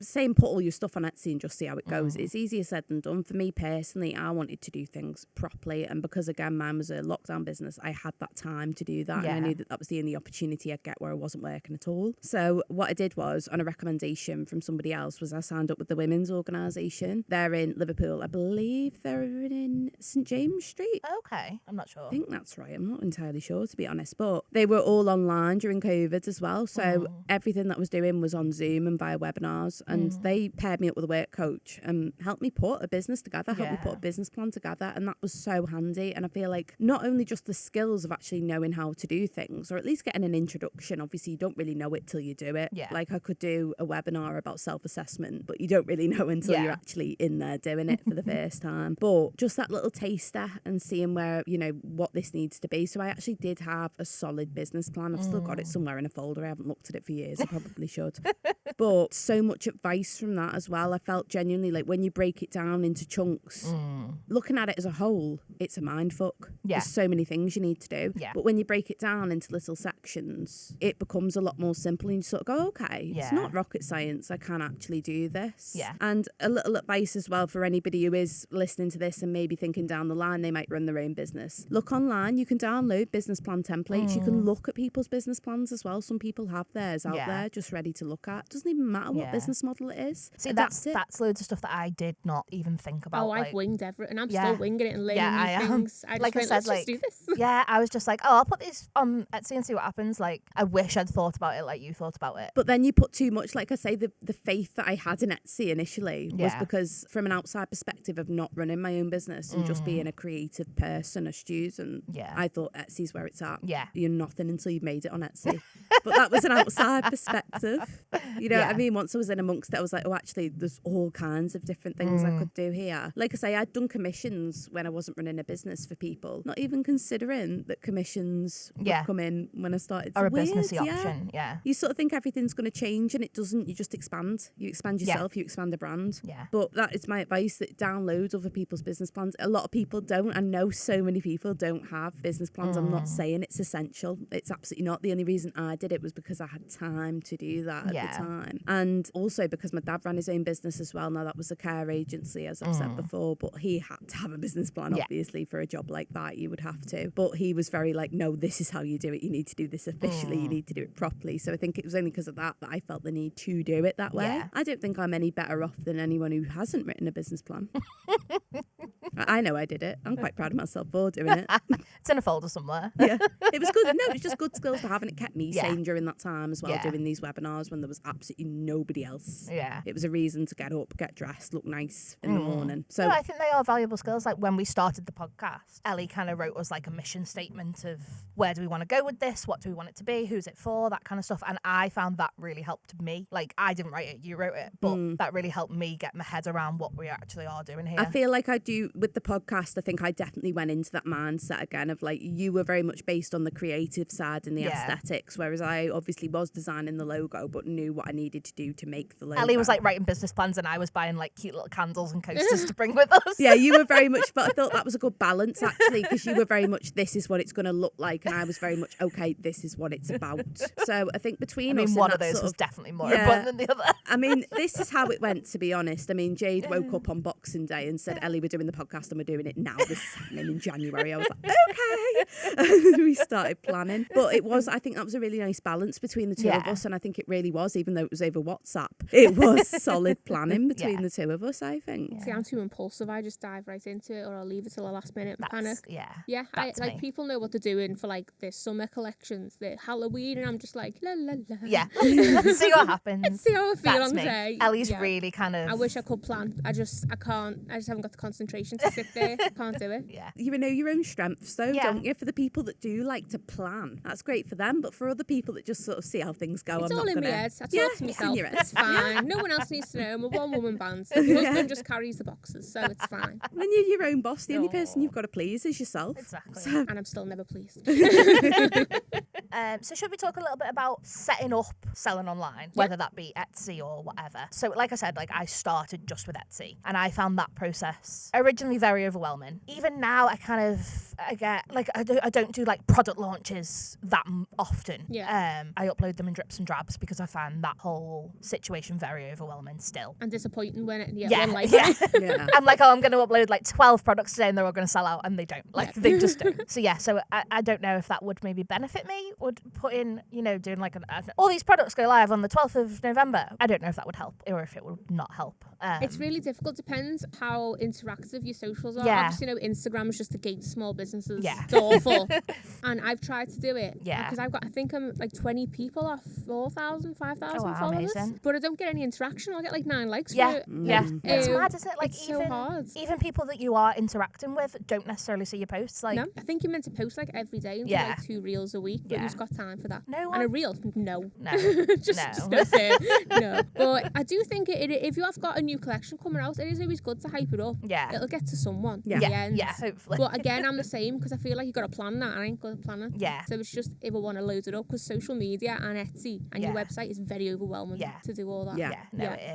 [SPEAKER 2] saying put all your stuff on Etsy and just see how it goes. It's easier said than done. For me personally, I wanted to do things properly, and because again mine was a lockdown business, I had that time to do that, and I knew that was the only opportunity I'd get where I wasn't working at all. So what I did was, on a recommendation from somebody else, was I signed up with the women's organisation. They're in Liverpool. I believe they're in St James Street.
[SPEAKER 1] Okay, I'm not sure.
[SPEAKER 2] I think that's right. I'm not entirely sure, to be honest, but they were all online during COVID as well, so everything that I was doing was on Zoom and via webinars. And they paired me up with a work coach and helped me put a business together, helped me put a business plan together. And that was so handy. And I feel like not only just the skills of actually knowing how to do things, or at least getting an introduction. Obviously, you don't really know it till you do it. Yeah. Like I could do a webinar about self-assessment, but you don't really know until you're actually in there doing it for the first time. But just that little taster and seeing where, you know, what this needs to be. So I actually did have a solid business plan. I've still got it somewhere in a folder. I haven't looked at it for years. I probably should. But so much advice from that as well. I felt genuinely like when you break it down into chunks, looking at it as a whole, it's a mind fuck. There's so many things you need to do. But when you break it down into little sections, it becomes a lot more simple, and you sort of go, okay, it's not rocket science. I can actually do this. And a little advice as well for anybody who is listening to this and maybe thinking down the line they might run their own business. Look online. You can download business plan templates. You can look at people's business plans as well. Some people have theirs out there just ready to look at. Doesn't even matter what business model it is.
[SPEAKER 1] See, that's loads of stuff that I did not even think about.
[SPEAKER 3] Oh, I've winged everything. I'm still winging it and learning new things. I
[SPEAKER 1] like I said, let's do this. I was just like, I'll put these on Etsy and see what happens. Like, I wish I'd thought about it like you thought about it.
[SPEAKER 2] But then you put too much. Like I say, the faith that I had in Etsy initially was because from an outside perspective of not running my own business and just being a creative person, a student, I thought Etsy's where it's at. You're nothing until you've made it on Etsy. But that was an outside perspective. You know what I mean? Once I was in amongst it, I was like, oh, actually, there's all kinds of different things I could do here. Like I say, I'd done commissions when I wasn't running a business for people, not even considering that commissions would come in when I started.
[SPEAKER 1] Or a businessy option,
[SPEAKER 2] You sort of think everything's going to change, and it doesn't. You just expand. You expand yourself, you expand the brand. But that is my advice, that download other people's business plans. A lot of people don't. I know so many people don't have business plans. I'm not saying it's essential. It's absolutely not. The only reason I did it was because I had time to do that at the time. And also because my dad ran his own business as well. Now, that was a care agency, as I've said before, but he had to have a business plan, obviously, for a job like that. You would have to. But he was very like, no, this is how you do it. You need to do this officially. You need to do it properly. So I think it was only because of that I felt the need to do it that way. I don't think I'm any better off than anyone who hasn't written a business plan. I know I did it. I'm quite proud of myself for doing it.
[SPEAKER 1] It's in a folder somewhere.
[SPEAKER 2] It was good. No, it was just good skills to have, and it kept me sane during that time as well, doing these webinars when there was absolutely nobody else. It was a reason to get up, get dressed, look nice in the morning. So
[SPEAKER 1] I think they are valuable skills. Like when we started the podcast, Ellie kind of wrote us like a mission statement of where do we want to go with this? What do we want it to be? Who's it for? That kind of stuff. And I found that really helped me. Like I didn't write it, you wrote it, but that really helped me get my head around what we actually are doing here.
[SPEAKER 2] I feel like I do with the podcast. I think I definitely went into that mindset again of like, you were very much based on the creative side and the aesthetics, whereas I obviously was designing the logo but knew what I needed to do to make the logo.
[SPEAKER 1] Ellie was like writing business plans and I was buying like cute little candles and coasters to bring with us.
[SPEAKER 2] Yeah, you were very much, but I thought that was a good balance actually, because you were very much, this is what it's going to look like, and I was very much, okay, this is what it's about. So I think between us,
[SPEAKER 1] one of those was definitely more important than the other.
[SPEAKER 2] I mean, this is how it went, to be honest. I mean, Jade woke up on Boxing Day and said, Ellie, we're doing the podcast podcast and we're doing it now. This is happening in January. I was like, okay. We started planning. But I think that was a really nice balance between the two of us. And I think it really was, even though it was over WhatsApp, it was solid planning between the two of us, I think.
[SPEAKER 3] See, I'm too impulsive. I just dive right into it, or I'll leave it till the last minute and panic.
[SPEAKER 1] Yeah.
[SPEAKER 3] Like people know what they're doing for like their summer collections, their Halloween, and I'm just like la la la.
[SPEAKER 1] Yeah. See what happens.
[SPEAKER 3] See how I feel
[SPEAKER 1] That's
[SPEAKER 3] on the
[SPEAKER 1] me.
[SPEAKER 3] day.
[SPEAKER 1] Ellie's really kind of.
[SPEAKER 3] I wish I could plan. I can't. I just haven't got the concentration to sit there. I can't do it.
[SPEAKER 1] Yeah.
[SPEAKER 2] You know your own strengths though, don't you? For the people that do like to plan, that's great for them. But for other people that just sort of see how things go,
[SPEAKER 3] It's
[SPEAKER 2] I'm
[SPEAKER 3] all
[SPEAKER 2] not
[SPEAKER 3] in
[SPEAKER 2] gonna.
[SPEAKER 3] my head. I talk to myself. It's fine. No one else needs to know. I'm a one-woman band. My husband just carries the boxes, so it's fine.
[SPEAKER 2] When you're your own boss, the only person you've got to please is yourself.
[SPEAKER 1] Exactly.
[SPEAKER 2] So.
[SPEAKER 3] And I'm still never pleased.
[SPEAKER 1] So should we talk a little bit about setting up selling online, whether that be Etsy or whatever? So like I said, like I started just with Etsy and I found that process originally very overwhelming. Even now I get like I don't do like product launches that often. I upload them in drips and drabs because I find that whole situation very overwhelming still.
[SPEAKER 3] And disappointing when
[SPEAKER 1] I'm like, oh, I'm going to upload like 12 products today and they're all going to sell out, and they don't. Like they just don't. So I don't know if that would maybe benefit me, would put in, doing like all these products go live on the 12th of November. I don't know if that would help or if it would not help.
[SPEAKER 3] It's really difficult. Depends how interactive your socials are.
[SPEAKER 1] Yeah.
[SPEAKER 3] Obviously, Instagram is just a gate to small businesses.
[SPEAKER 1] Yeah.
[SPEAKER 3] It's awful. And I've tried to do it.
[SPEAKER 1] Yeah.
[SPEAKER 3] Because I think I'm like 20 people off 4,000, 5,000 followers.
[SPEAKER 1] Amazing.
[SPEAKER 3] But I don't get any interaction. I'll get like 9 likes for it.
[SPEAKER 1] Yeah. It's mad, isn't it? Like
[SPEAKER 3] it's so hard.
[SPEAKER 1] Even people that you are interacting with don't necessarily see your posts. Like,
[SPEAKER 3] no, I think you're meant to post like every day and do like 2 reels a week. But who's got time for that?
[SPEAKER 1] No one.
[SPEAKER 3] And a reel? No. just
[SPEAKER 1] No.
[SPEAKER 3] no fair. No. But I do think if you have got a new collection coming out, it is always good to hype it up.
[SPEAKER 1] Yeah.
[SPEAKER 3] It'll get to someone.
[SPEAKER 1] Yeah, hopefully.
[SPEAKER 3] But again, I'm the same because I feel like you got to plan that. I ain't good at planning.
[SPEAKER 1] Yeah.
[SPEAKER 3] So it's just if I want to load it up, because social media and Etsy and your website is very overwhelming to do all that.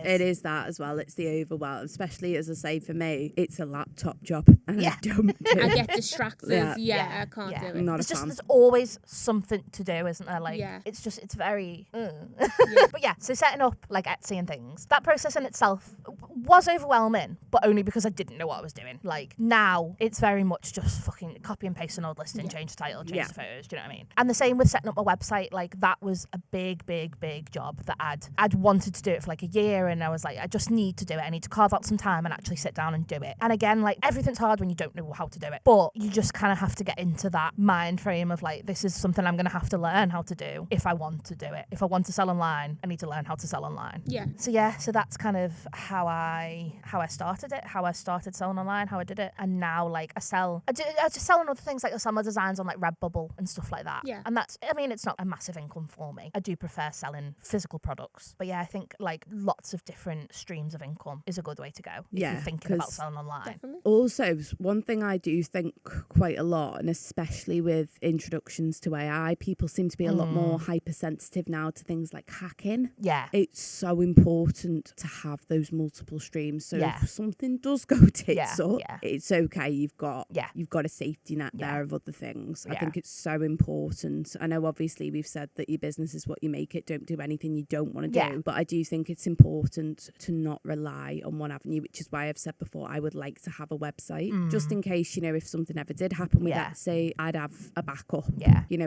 [SPEAKER 2] It is that as well. It's the overwhelm, especially as I say for me, it's a laptop job and I don't do
[SPEAKER 3] I get distracted. I can't do it.
[SPEAKER 2] Not
[SPEAKER 1] it's
[SPEAKER 2] a
[SPEAKER 1] just
[SPEAKER 2] fan.
[SPEAKER 1] there's always something to do, isn't there? Like it's very But so setting up like Etsy and things, that process in itself was overwhelming, but only because I didn't know what I was doing. Like now it's very much just fucking copy and paste an old listing, change the title, change the photos, do you know what I mean? And the same with setting up my website. Like that was a big job that I'd wanted to do it for like a year, and I was like, I just need to do it. I need to carve out some time and actually sit down and do it. And again, like everything's hard when you don't know how to do it, but you just kind of have to get into that mind frame of like, this is something I'm going to have to learn how to do if I want to do it. If I want to sell online, I need to learn how to sell online. So that's kind of how I started it, how I started selling online, how I did it. And now like I just sell on other things, like I sell my designs on like Redbubble and stuff like that. And that's, I mean, it's not a massive income for me. I do prefer selling physical products. But I think like lots of different streams of income is a good way to go if you're thinking about selling online.
[SPEAKER 3] Definitely.
[SPEAKER 2] Also, one thing I do think quite a lot, and especially with introductions to AI, people seem to be a lot more hypersensitive now to things like hacking.
[SPEAKER 1] Yeah.
[SPEAKER 2] It's so important to have those multiple streams. So if something does go tits up, it's okay. You've got a safety net there of other things. I think it's so important. I know obviously we've said that your business is what you make it. Don't do anything you don't want to do. But I do think it's important to not rely on one avenue, which is why I've said before I would like to have a website just in case, if something ever did happen with Etsy, I'd have a backup.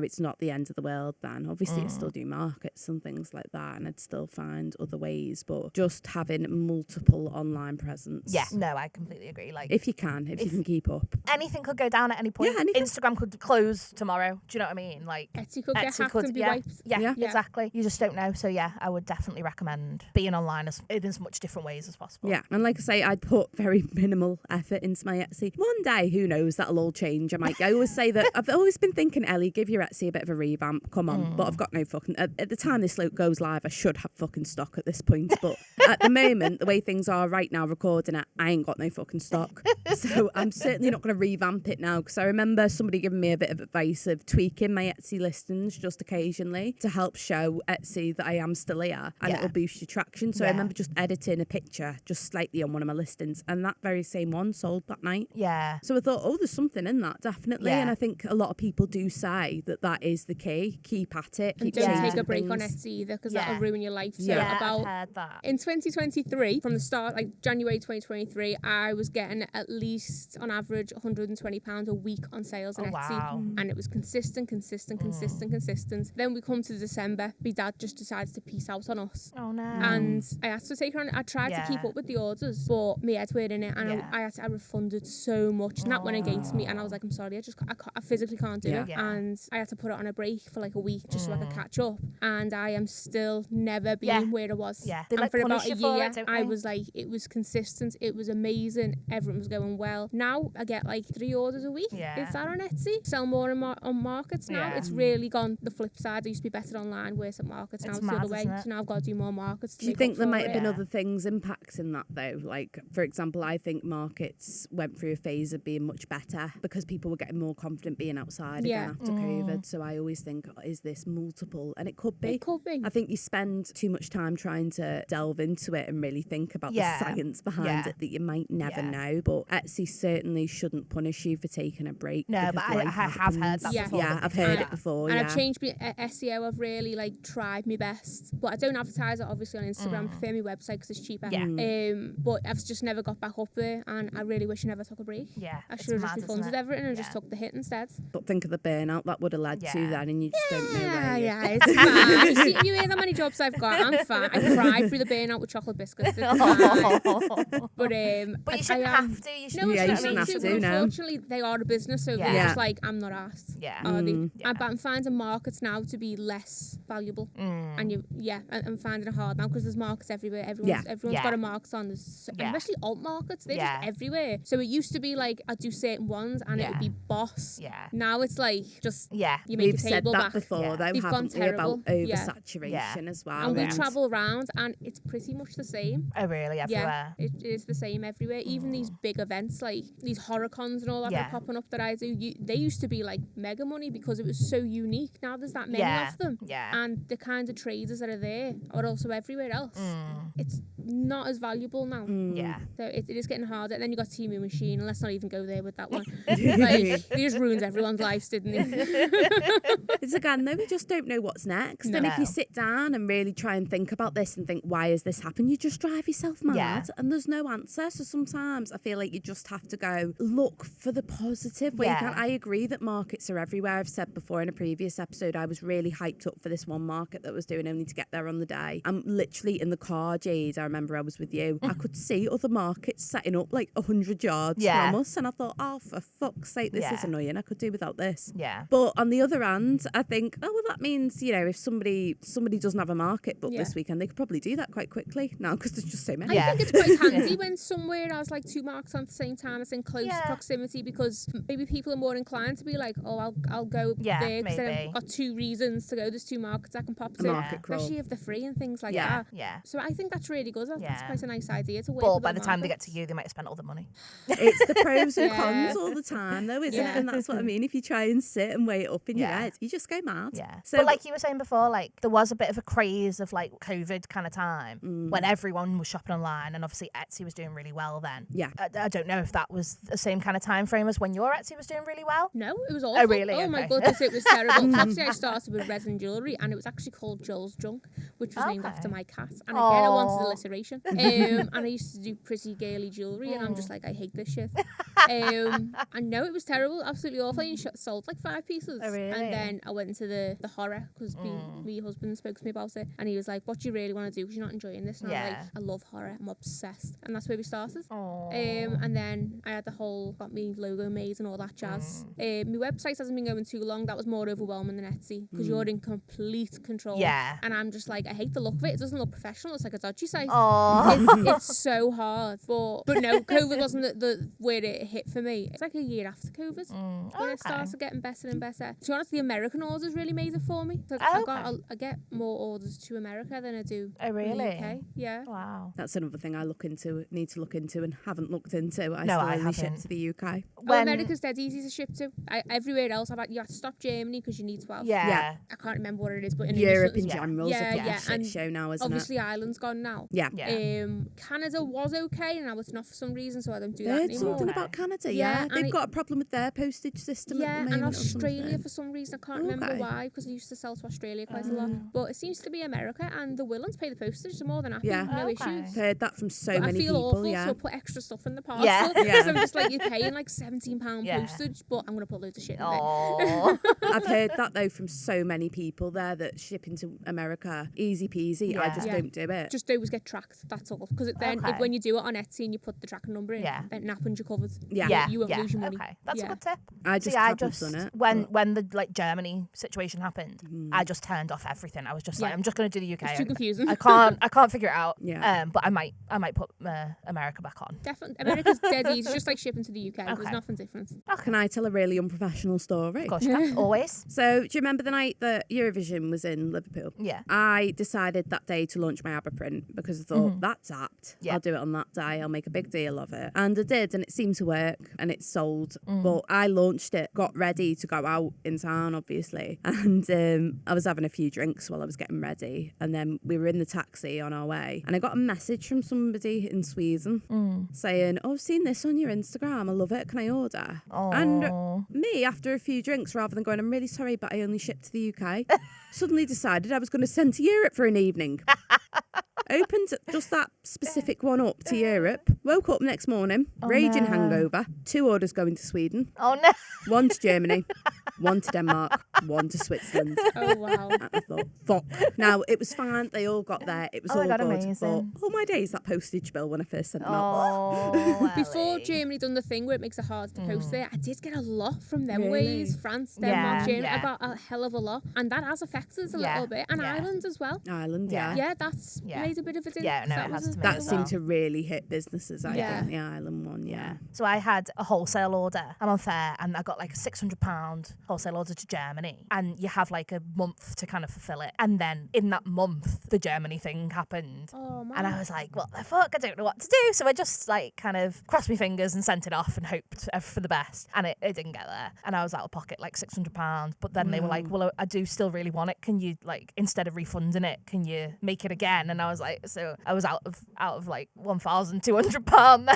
[SPEAKER 2] It's not the end of the world then. Obviously I'd still do markets and things like that, and I'd still find other ways, but just having multiple online presence.
[SPEAKER 1] No, I completely agree. Like
[SPEAKER 2] if you can keep up.
[SPEAKER 1] Anything could go down at any point. Instagram could close tomorrow. Do you know what I mean? Like
[SPEAKER 3] Etsy could get hacked and be wiped.
[SPEAKER 1] Yeah, exactly. You just don't know. So I would definitely recommend being online in as much different ways as possible.
[SPEAKER 2] Yeah, and like I say, I'd put very minimal effort into my Etsy. One day, who knows, that'll all change. I always say that I've always been thinking, Ellie, give your Etsy a bit of a revamp. Come on. But I've got no fucking... At the time this goes live, I should have fucking stock at this point. But at the moment, the way things are right now recording it, I ain't got no fucking stock. So I'm certainly not going to revamp it now, because I remember somebody giving me a bit of advice of tweaking my Etsy listings just occasionally to help show Etsy that I am still here, and it'll boost your traction. So I remember just editing a picture just slightly on one of my listings, and that very same one sold that night.
[SPEAKER 1] Yeah.
[SPEAKER 2] So I thought, there's something in that, definitely. And I think a lot of people do say that is is the key. Keep at it.
[SPEAKER 3] And
[SPEAKER 2] Keep
[SPEAKER 3] don't
[SPEAKER 2] changing
[SPEAKER 3] take a break on
[SPEAKER 2] things.
[SPEAKER 3] Etsy either, because that'll ruin your life. So
[SPEAKER 1] Yeah,
[SPEAKER 3] about
[SPEAKER 1] I've heard that.
[SPEAKER 3] in 2023, from the start, like January 2023, I was getting at least on average £120 a week on sales on Etsy.
[SPEAKER 1] Wow.
[SPEAKER 3] And it was consistent. Then we come to December, my dad just decided to peace out on us.
[SPEAKER 1] Oh no.
[SPEAKER 3] And I had to take her on. I tried to keep up with the orders, but my head were in it, and I refunded so much, and that went against me. And I was like, I'm sorry, I physically can't do it.
[SPEAKER 1] Yeah.
[SPEAKER 3] And I had to put it on a break for like a week just so I could catch up. And I am still never been where I was.
[SPEAKER 1] Yeah. They,
[SPEAKER 3] and
[SPEAKER 1] like,
[SPEAKER 3] for about
[SPEAKER 1] punish
[SPEAKER 3] a
[SPEAKER 1] you for
[SPEAKER 3] year,
[SPEAKER 1] it, don't
[SPEAKER 3] I
[SPEAKER 1] they?
[SPEAKER 3] was like, it was consistent. It was amazing. Everyone was going well. Now I get like 3 orders a week.
[SPEAKER 1] Yeah.
[SPEAKER 3] Is that on Etsy? Sell more on markets now.
[SPEAKER 1] Yeah.
[SPEAKER 3] It's really gone the flip side. I used to be better online, worse at markets. Now
[SPEAKER 1] It's
[SPEAKER 3] it's the
[SPEAKER 1] mad,
[SPEAKER 3] other way.
[SPEAKER 1] isn't it?
[SPEAKER 3] So now I've got to do more markets.
[SPEAKER 2] Do you think there might have been other things impacting that though? Like, for example, I think markets went through a phase of being much better because people were getting more confident being outside again after COVID. So I always think, is this multiple? And it could be.
[SPEAKER 3] It could be.
[SPEAKER 2] I think you spend too much time trying to delve into it and really think about the science behind it that you might never know. But Etsy certainly shouldn't punish you for taking a break.
[SPEAKER 1] No, but I have heard that before.
[SPEAKER 2] Yeah, I've heard it before.
[SPEAKER 3] And I've changed my SEO. I've really like tried my best, but I don't advertise it obviously on Instagram. I prefer my website because it's cheaper.
[SPEAKER 1] Yeah.
[SPEAKER 3] But I've just never got back up there, and I really wish I never took a break.
[SPEAKER 1] Yeah.
[SPEAKER 3] I should have just refunded everything and just took the hit instead.
[SPEAKER 2] But think of the burnout that would have led to then, and you just don't know where
[SPEAKER 3] it's fine. You hear how many jobs I've got? I'm fine. I cried through the burnout with chocolate biscuits. It's fine. But
[SPEAKER 1] you shouldn't have to. You shouldn't,
[SPEAKER 2] you shouldn't have to. No.
[SPEAKER 3] Unfortunately, they are a business, so they're just like, I'm not asked.
[SPEAKER 1] Yeah.
[SPEAKER 3] But I'm finding markets now to be less valuable, and I'm finding it hard now because there's markets everywhere. Everyone's got a market on. There's especially alt markets. They're just everywhere. So it used to be like I'd do certain ones and it would be boss.
[SPEAKER 1] Yeah.
[SPEAKER 3] Now it's like just you make
[SPEAKER 2] We've
[SPEAKER 3] a
[SPEAKER 2] said
[SPEAKER 3] table
[SPEAKER 2] that
[SPEAKER 3] back.
[SPEAKER 2] before, though,
[SPEAKER 3] They've gone
[SPEAKER 2] haven't we, about
[SPEAKER 3] terrible.
[SPEAKER 2] oversaturation as well.
[SPEAKER 3] And we travel around and it's pretty much the same.
[SPEAKER 1] Oh really? Everywhere?
[SPEAKER 3] Yeah, it is the same everywhere. Even these big events like these horror cons and all that are popping up that I do, they used to be like mega money because it was so unique. Now there's that many of them.
[SPEAKER 1] Yeah.
[SPEAKER 3] And the kinds of traders that are there are also everywhere else. It's not as valuable now.
[SPEAKER 1] Yeah.
[SPEAKER 3] So it is getting harder. And then you got Temu Machine, and let's not even go there with that one. Like, they just ruined everyone's lives, didn't they?
[SPEAKER 2] It's again, though, we just don't know what's next.
[SPEAKER 1] No.
[SPEAKER 2] And if you sit down and really try and think about this and think, why has this happened? You just drive yourself mad and there's no answer. So sometimes I feel like you just have to go look for the positive. I agree that markets are everywhere. I've said before in a previous episode, I was really hyped up for this one market that was doing only to get there on the day. I'm literally in the car, Jade. I remember I was with you. I could see other markets setting up like 100 yards from us. And I thought, oh, for fuck's sake, this is annoying. I could do without this.
[SPEAKER 1] Yeah.
[SPEAKER 2] But on the other hand, I think, oh, well, that means, you know, if somebody doesn't have a market booked this weekend, they could probably do that quite quickly now because there's just so many.
[SPEAKER 3] I think it's quite handy when somewhere has like 2 markets on at the same time. It's in close proximity because maybe people are more inclined to be like, oh, I'll go there because I've got 2 reasons to go. There's 2 markets I can pop to.
[SPEAKER 2] Market crawl.
[SPEAKER 3] Especially if they're free and things like that.
[SPEAKER 1] Yeah.
[SPEAKER 3] So I think that's really good. That's quite a nice idea to work
[SPEAKER 1] But
[SPEAKER 3] with
[SPEAKER 1] by the time they get
[SPEAKER 3] markets.
[SPEAKER 1] to you, they might have spent all the money.
[SPEAKER 2] It's the pros and cons all the time, though, isn't it? And that's what I mean. If you try and sit and weigh it up in your head, you just go mad.
[SPEAKER 1] Yeah.
[SPEAKER 2] So,
[SPEAKER 1] but like you were saying before, like there was a bit of a craze of like COVID kind of time when everyone was shopping online, and obviously Etsy was doing really well then.
[SPEAKER 2] Yeah.
[SPEAKER 1] I don't know if that was the same kind of time frame as when your Etsy was doing really well.
[SPEAKER 3] No, it was awful.
[SPEAKER 1] Oh, really?
[SPEAKER 3] Oh, my
[SPEAKER 1] Okay.
[SPEAKER 3] goodness, it was terrible. Obviously, I started with resin jewellery, and it was actually called Joel's Junk, which was named after my cat. And again, I wanted alliteration. And I used to do pretty girly jewellery, and I'm just like, I hate this shit. And no, it was terrible, absolutely awful. I sold like 5 pieces.
[SPEAKER 1] Oh, really?
[SPEAKER 3] And then I went into the horror because my husband spoke to me about it, and he was like, what do you really want to do because you're not enjoying this? And I was like, I love horror, I'm obsessed. And that's where we started. And then I had got me logo made and all that jazz. My website hasn't been going too long. That was more overwhelming than Etsy because you're in complete control.
[SPEAKER 1] Yeah.
[SPEAKER 3] And I'm just like, I hate the look of it. It doesn't look professional. It's like a dodgy site.
[SPEAKER 1] Oh.
[SPEAKER 3] It's so hard. But no, COVID wasn't the where it hit for me. It's like a year after COVID when it started getting better and better. To be honest, the American orders really made it for me. So I get more orders to America than I do
[SPEAKER 1] Oh, really?
[SPEAKER 3] in the UK. Yeah.
[SPEAKER 1] Wow.
[SPEAKER 2] that's another thing I need to look into and haven't looked into. I
[SPEAKER 1] No,
[SPEAKER 2] still
[SPEAKER 1] I
[SPEAKER 2] only ship
[SPEAKER 1] haven't.
[SPEAKER 2] to the UK.
[SPEAKER 3] America's dead easy to ship to. Everywhere else, you have to stop Germany because you need 12.
[SPEAKER 1] Yeah.
[SPEAKER 3] I can't remember what it is, but in
[SPEAKER 2] Europe
[SPEAKER 3] English,
[SPEAKER 2] in general is a fucking shit
[SPEAKER 3] and
[SPEAKER 2] show now, isn't
[SPEAKER 3] obviously Ireland's gone now.
[SPEAKER 2] it? Yeah.
[SPEAKER 1] Yeah.
[SPEAKER 3] Canada was okay, and now it's not for some reason, so I don't do that
[SPEAKER 2] Heard
[SPEAKER 3] anymore.
[SPEAKER 2] something about Canada,
[SPEAKER 3] Yeah,
[SPEAKER 2] yeah. They've got a problem with their postage system at the moment.
[SPEAKER 3] And
[SPEAKER 2] or
[SPEAKER 3] Australia
[SPEAKER 2] something.
[SPEAKER 3] for some reason. I can't remember why, because I used to sell to Australia quite a lot. But it seems to be America, and they're willing to pay the postage. They're more than happy.
[SPEAKER 2] Yeah.
[SPEAKER 3] No
[SPEAKER 1] Okay.
[SPEAKER 3] issues.
[SPEAKER 2] I've heard that from so
[SPEAKER 3] But
[SPEAKER 2] many
[SPEAKER 3] I feel
[SPEAKER 2] people,
[SPEAKER 3] awful,
[SPEAKER 2] yeah.
[SPEAKER 3] so I put extra stuff in the parcel.
[SPEAKER 1] Yeah.
[SPEAKER 2] Yeah.
[SPEAKER 3] So I'm just like, you're paying like £17
[SPEAKER 1] Yeah.
[SPEAKER 3] postage, but I'm going to put loads of shit in it.
[SPEAKER 1] Oh.
[SPEAKER 2] I've heard that though from so many people there that shipping to America, easy peasy. I
[SPEAKER 1] Yeah.
[SPEAKER 2] just
[SPEAKER 3] Yeah.
[SPEAKER 2] don't do it.
[SPEAKER 3] Just always get tracked, that's all. Because then
[SPEAKER 1] Okay.
[SPEAKER 3] when you do it on Etsy and you put the tracking number in,
[SPEAKER 1] Yeah.
[SPEAKER 3] then it happens, you're covered.
[SPEAKER 2] Yeah.
[SPEAKER 3] You won't lose your money.
[SPEAKER 1] Okay, that's a
[SPEAKER 3] Yeah.
[SPEAKER 1] good tip.
[SPEAKER 2] I just
[SPEAKER 1] See, I
[SPEAKER 2] haven't
[SPEAKER 1] just
[SPEAKER 2] done it.
[SPEAKER 1] when the like Germany situation happened, I just turned off everything. I was just like,
[SPEAKER 3] Yeah.
[SPEAKER 1] I'm just gonna do the UK.
[SPEAKER 3] It's too confusing.
[SPEAKER 1] I can't figure it out.
[SPEAKER 2] Yeah.
[SPEAKER 1] But I might put America back on.
[SPEAKER 3] Definitely. America's dead easy. It's just like shipping to the UK. There's
[SPEAKER 1] Okay.
[SPEAKER 3] nothing different.
[SPEAKER 2] Can I tell a really unprofessional story?
[SPEAKER 1] Of course you can. Always.
[SPEAKER 2] So, do you remember the night that Eurovision was in Liverpool?
[SPEAKER 1] Yeah.
[SPEAKER 2] I decided that day to launch my ABBA print because I thought, that's apt.
[SPEAKER 1] Yeah.
[SPEAKER 2] I'll do it on that day. I'll make a big deal of it. And I did, and it seemed to work, and it sold. But I launched it, got ready to go out in town, obviously. And I was having a few drinks while I was getting ready. And then we were in the taxi on our way. And I got a message from somebody in Sweden saying, oh, I've seen this on your Instagram. I love it. Can I order? And me, after a few drinks, rather than going, I'm really sorry, but I only ship to the UK, suddenly decided I was going to send to Europe for an evening. Opened just that specific one up to Europe. Woke up next morning, raging hangover. 2 orders going to Sweden.
[SPEAKER 1] Oh no.
[SPEAKER 2] 1 to Germany, 1 to Denmark, 1 to Switzerland.
[SPEAKER 3] Oh, wow.
[SPEAKER 2] And I thought, fuck. Now, it was fine. They all got there. It was
[SPEAKER 1] Oh my
[SPEAKER 2] all
[SPEAKER 1] God,
[SPEAKER 2] good.
[SPEAKER 1] amazing.
[SPEAKER 2] But all my days, that postage bill when I first sent them out.
[SPEAKER 1] Oh.
[SPEAKER 3] Before
[SPEAKER 1] Ellie.
[SPEAKER 3] Germany done the thing where it makes it hard to post there, I did get a lot from them
[SPEAKER 2] Really?
[SPEAKER 3] ways. France, Denmark,
[SPEAKER 1] Yeah,
[SPEAKER 3] Germany.
[SPEAKER 1] yeah.
[SPEAKER 3] I got a hell of a lot. And that has affected us a
[SPEAKER 1] Yeah,
[SPEAKER 3] little bit. And
[SPEAKER 1] yeah.
[SPEAKER 3] Ireland as well.
[SPEAKER 2] Ireland, yeah.
[SPEAKER 3] Yeah, that's
[SPEAKER 1] Yeah.
[SPEAKER 3] made a bit of a difference.
[SPEAKER 1] Yeah, no,
[SPEAKER 3] That
[SPEAKER 1] it
[SPEAKER 3] was
[SPEAKER 1] has to
[SPEAKER 3] a-
[SPEAKER 1] me
[SPEAKER 2] That
[SPEAKER 1] as
[SPEAKER 2] seemed
[SPEAKER 1] well.
[SPEAKER 2] to really hit businesses, I
[SPEAKER 3] Yeah.
[SPEAKER 2] think. The Ireland one, yeah.
[SPEAKER 1] So I had a wholesale order. I'm on Fair, and I got like a £600 wholesale order to Germany, and you have like a month to kind of fulfill it. And then in that month, the Germany thing happened.
[SPEAKER 3] Oh, man.
[SPEAKER 1] And I was like, what the fuck? I don't know what to do. So I just like kind of crossed my fingers and sent it off and hoped for the best. And it didn't get there. And I was out of pocket like £600. But then they were like, well, I do still really want it. Can you like, instead of refunding it, can you make it again? And I was like, so I was out of like £1,200 there.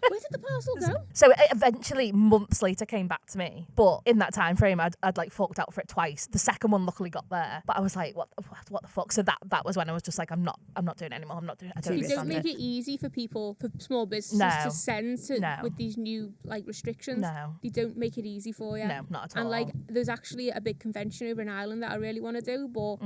[SPEAKER 3] Where did the parcel go?
[SPEAKER 1] So it eventually, months later, came back to me. But in that time frame, I'd like forked out for it twice. The second one luckily got there, but I was like, what the fuck? So that was when I was just like, I'm not doing it anymore. I'm not doing it. I don't
[SPEAKER 3] You don't
[SPEAKER 1] understand
[SPEAKER 3] make it easy for people, for small businesses
[SPEAKER 1] No.
[SPEAKER 3] to send to
[SPEAKER 1] No.
[SPEAKER 3] with these new like restrictions.
[SPEAKER 1] No.
[SPEAKER 3] They don't make it easy for you.
[SPEAKER 1] No, not at all.
[SPEAKER 3] And like, there's actually a big convention over in Ireland that I really want to do, but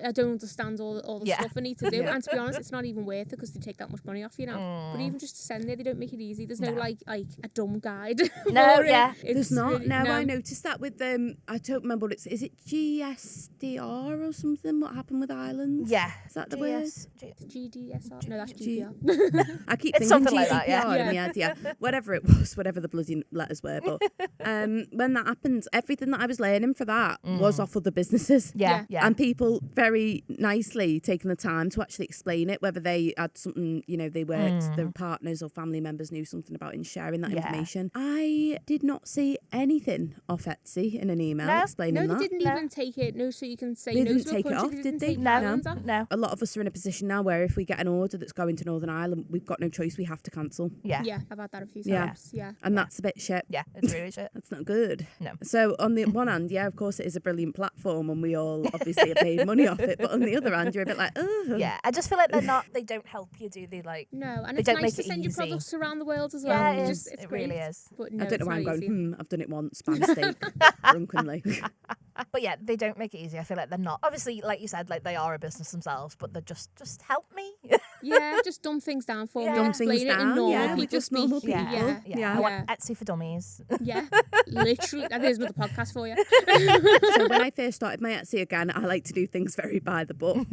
[SPEAKER 3] I don't understand all the
[SPEAKER 1] Yeah.
[SPEAKER 3] stuff I need to do.
[SPEAKER 2] Yeah.
[SPEAKER 3] And to be honest, it's not even worth it because they take that much money off you now. But even just to send it, they don't make it easy. There's no like a dumb guide.
[SPEAKER 1] No,
[SPEAKER 3] for it.
[SPEAKER 1] yeah.
[SPEAKER 3] It's
[SPEAKER 2] There's not.
[SPEAKER 3] really-
[SPEAKER 2] no,
[SPEAKER 3] no.
[SPEAKER 2] I noticed that with I don't remember what it's. Is it GSDR or something? What happened with Ireland?
[SPEAKER 1] Yeah.
[SPEAKER 2] Is that the word?
[SPEAKER 3] GDSR? No, that's
[SPEAKER 2] G-
[SPEAKER 3] GDPR.
[SPEAKER 2] I keep
[SPEAKER 1] It's
[SPEAKER 2] thinking
[SPEAKER 1] something like
[SPEAKER 2] GDPR
[SPEAKER 1] that, yeah.
[SPEAKER 2] in my head, yeah. Whatever it was, whatever the bloody letters were. But when that happened, everything that I was learning for that was off other businesses.
[SPEAKER 1] Yeah. Yeah.
[SPEAKER 2] And people very nicely taking the time to actually explain it, whether they had something, they worked, their partners or family members knew something about in sharing that
[SPEAKER 1] Yeah.
[SPEAKER 2] information. I did not see anything off Etsy in an email
[SPEAKER 1] No.
[SPEAKER 2] explaining
[SPEAKER 3] No,
[SPEAKER 2] that.
[SPEAKER 3] they didn't even take it. No, so you can say
[SPEAKER 2] They
[SPEAKER 3] no
[SPEAKER 2] didn't
[SPEAKER 3] to a
[SPEAKER 2] take it
[SPEAKER 3] country.
[SPEAKER 2] off,
[SPEAKER 3] They
[SPEAKER 2] did
[SPEAKER 3] didn't
[SPEAKER 2] they?
[SPEAKER 3] take
[SPEAKER 1] No.
[SPEAKER 3] Ireland off.
[SPEAKER 1] No.
[SPEAKER 2] A lot of us are in a position now where if we get an order that's going to Northern Ireland, we've got no choice. We have to cancel.
[SPEAKER 1] Yeah.
[SPEAKER 3] Yeah, I've had that a few
[SPEAKER 2] Yeah.
[SPEAKER 3] times. Yeah.
[SPEAKER 2] And that's a bit shit.
[SPEAKER 1] Yeah. It's really shit.
[SPEAKER 2] That's not good.
[SPEAKER 1] No.
[SPEAKER 2] So on the one hand, yeah, of course it is a brilliant platform and we all obviously have made money off it. But on the other hand, you're a bit like, oh.
[SPEAKER 1] Yeah. I just feel like they don't help you, do they? Like,
[SPEAKER 3] No, and
[SPEAKER 1] They
[SPEAKER 3] it's
[SPEAKER 1] don't
[SPEAKER 3] nice
[SPEAKER 1] make
[SPEAKER 3] to
[SPEAKER 1] it
[SPEAKER 3] send your
[SPEAKER 1] easy.
[SPEAKER 3] products around the world as well.
[SPEAKER 1] yeah,
[SPEAKER 3] It's
[SPEAKER 1] it
[SPEAKER 3] just,
[SPEAKER 1] is.
[SPEAKER 3] it's
[SPEAKER 1] It
[SPEAKER 3] great.
[SPEAKER 1] really is.
[SPEAKER 3] But no,
[SPEAKER 2] I don't know
[SPEAKER 3] it's
[SPEAKER 2] why I'm
[SPEAKER 3] not
[SPEAKER 2] going,
[SPEAKER 3] easy.
[SPEAKER 2] I've done it once, pan steak, drunkenly.
[SPEAKER 1] But yeah, they don't make it easy. I feel like they're not. Obviously, like you said, like they are a business themselves, but they're just help me.
[SPEAKER 3] Yeah, just dumb things down for
[SPEAKER 1] Yeah.
[SPEAKER 3] me.
[SPEAKER 1] Dumb
[SPEAKER 3] Explain
[SPEAKER 2] things
[SPEAKER 3] it in
[SPEAKER 2] down,
[SPEAKER 3] normal
[SPEAKER 2] yeah,
[SPEAKER 3] people
[SPEAKER 2] we're just
[SPEAKER 3] speak.
[SPEAKER 2] normal
[SPEAKER 1] Yeah.
[SPEAKER 2] people.
[SPEAKER 1] Yeah.
[SPEAKER 2] Yeah.
[SPEAKER 1] I want Etsy for dummies.
[SPEAKER 3] Yeah, literally. And there's another podcast for you.
[SPEAKER 2] So when I first started my Etsy again, I like to do things very by the book.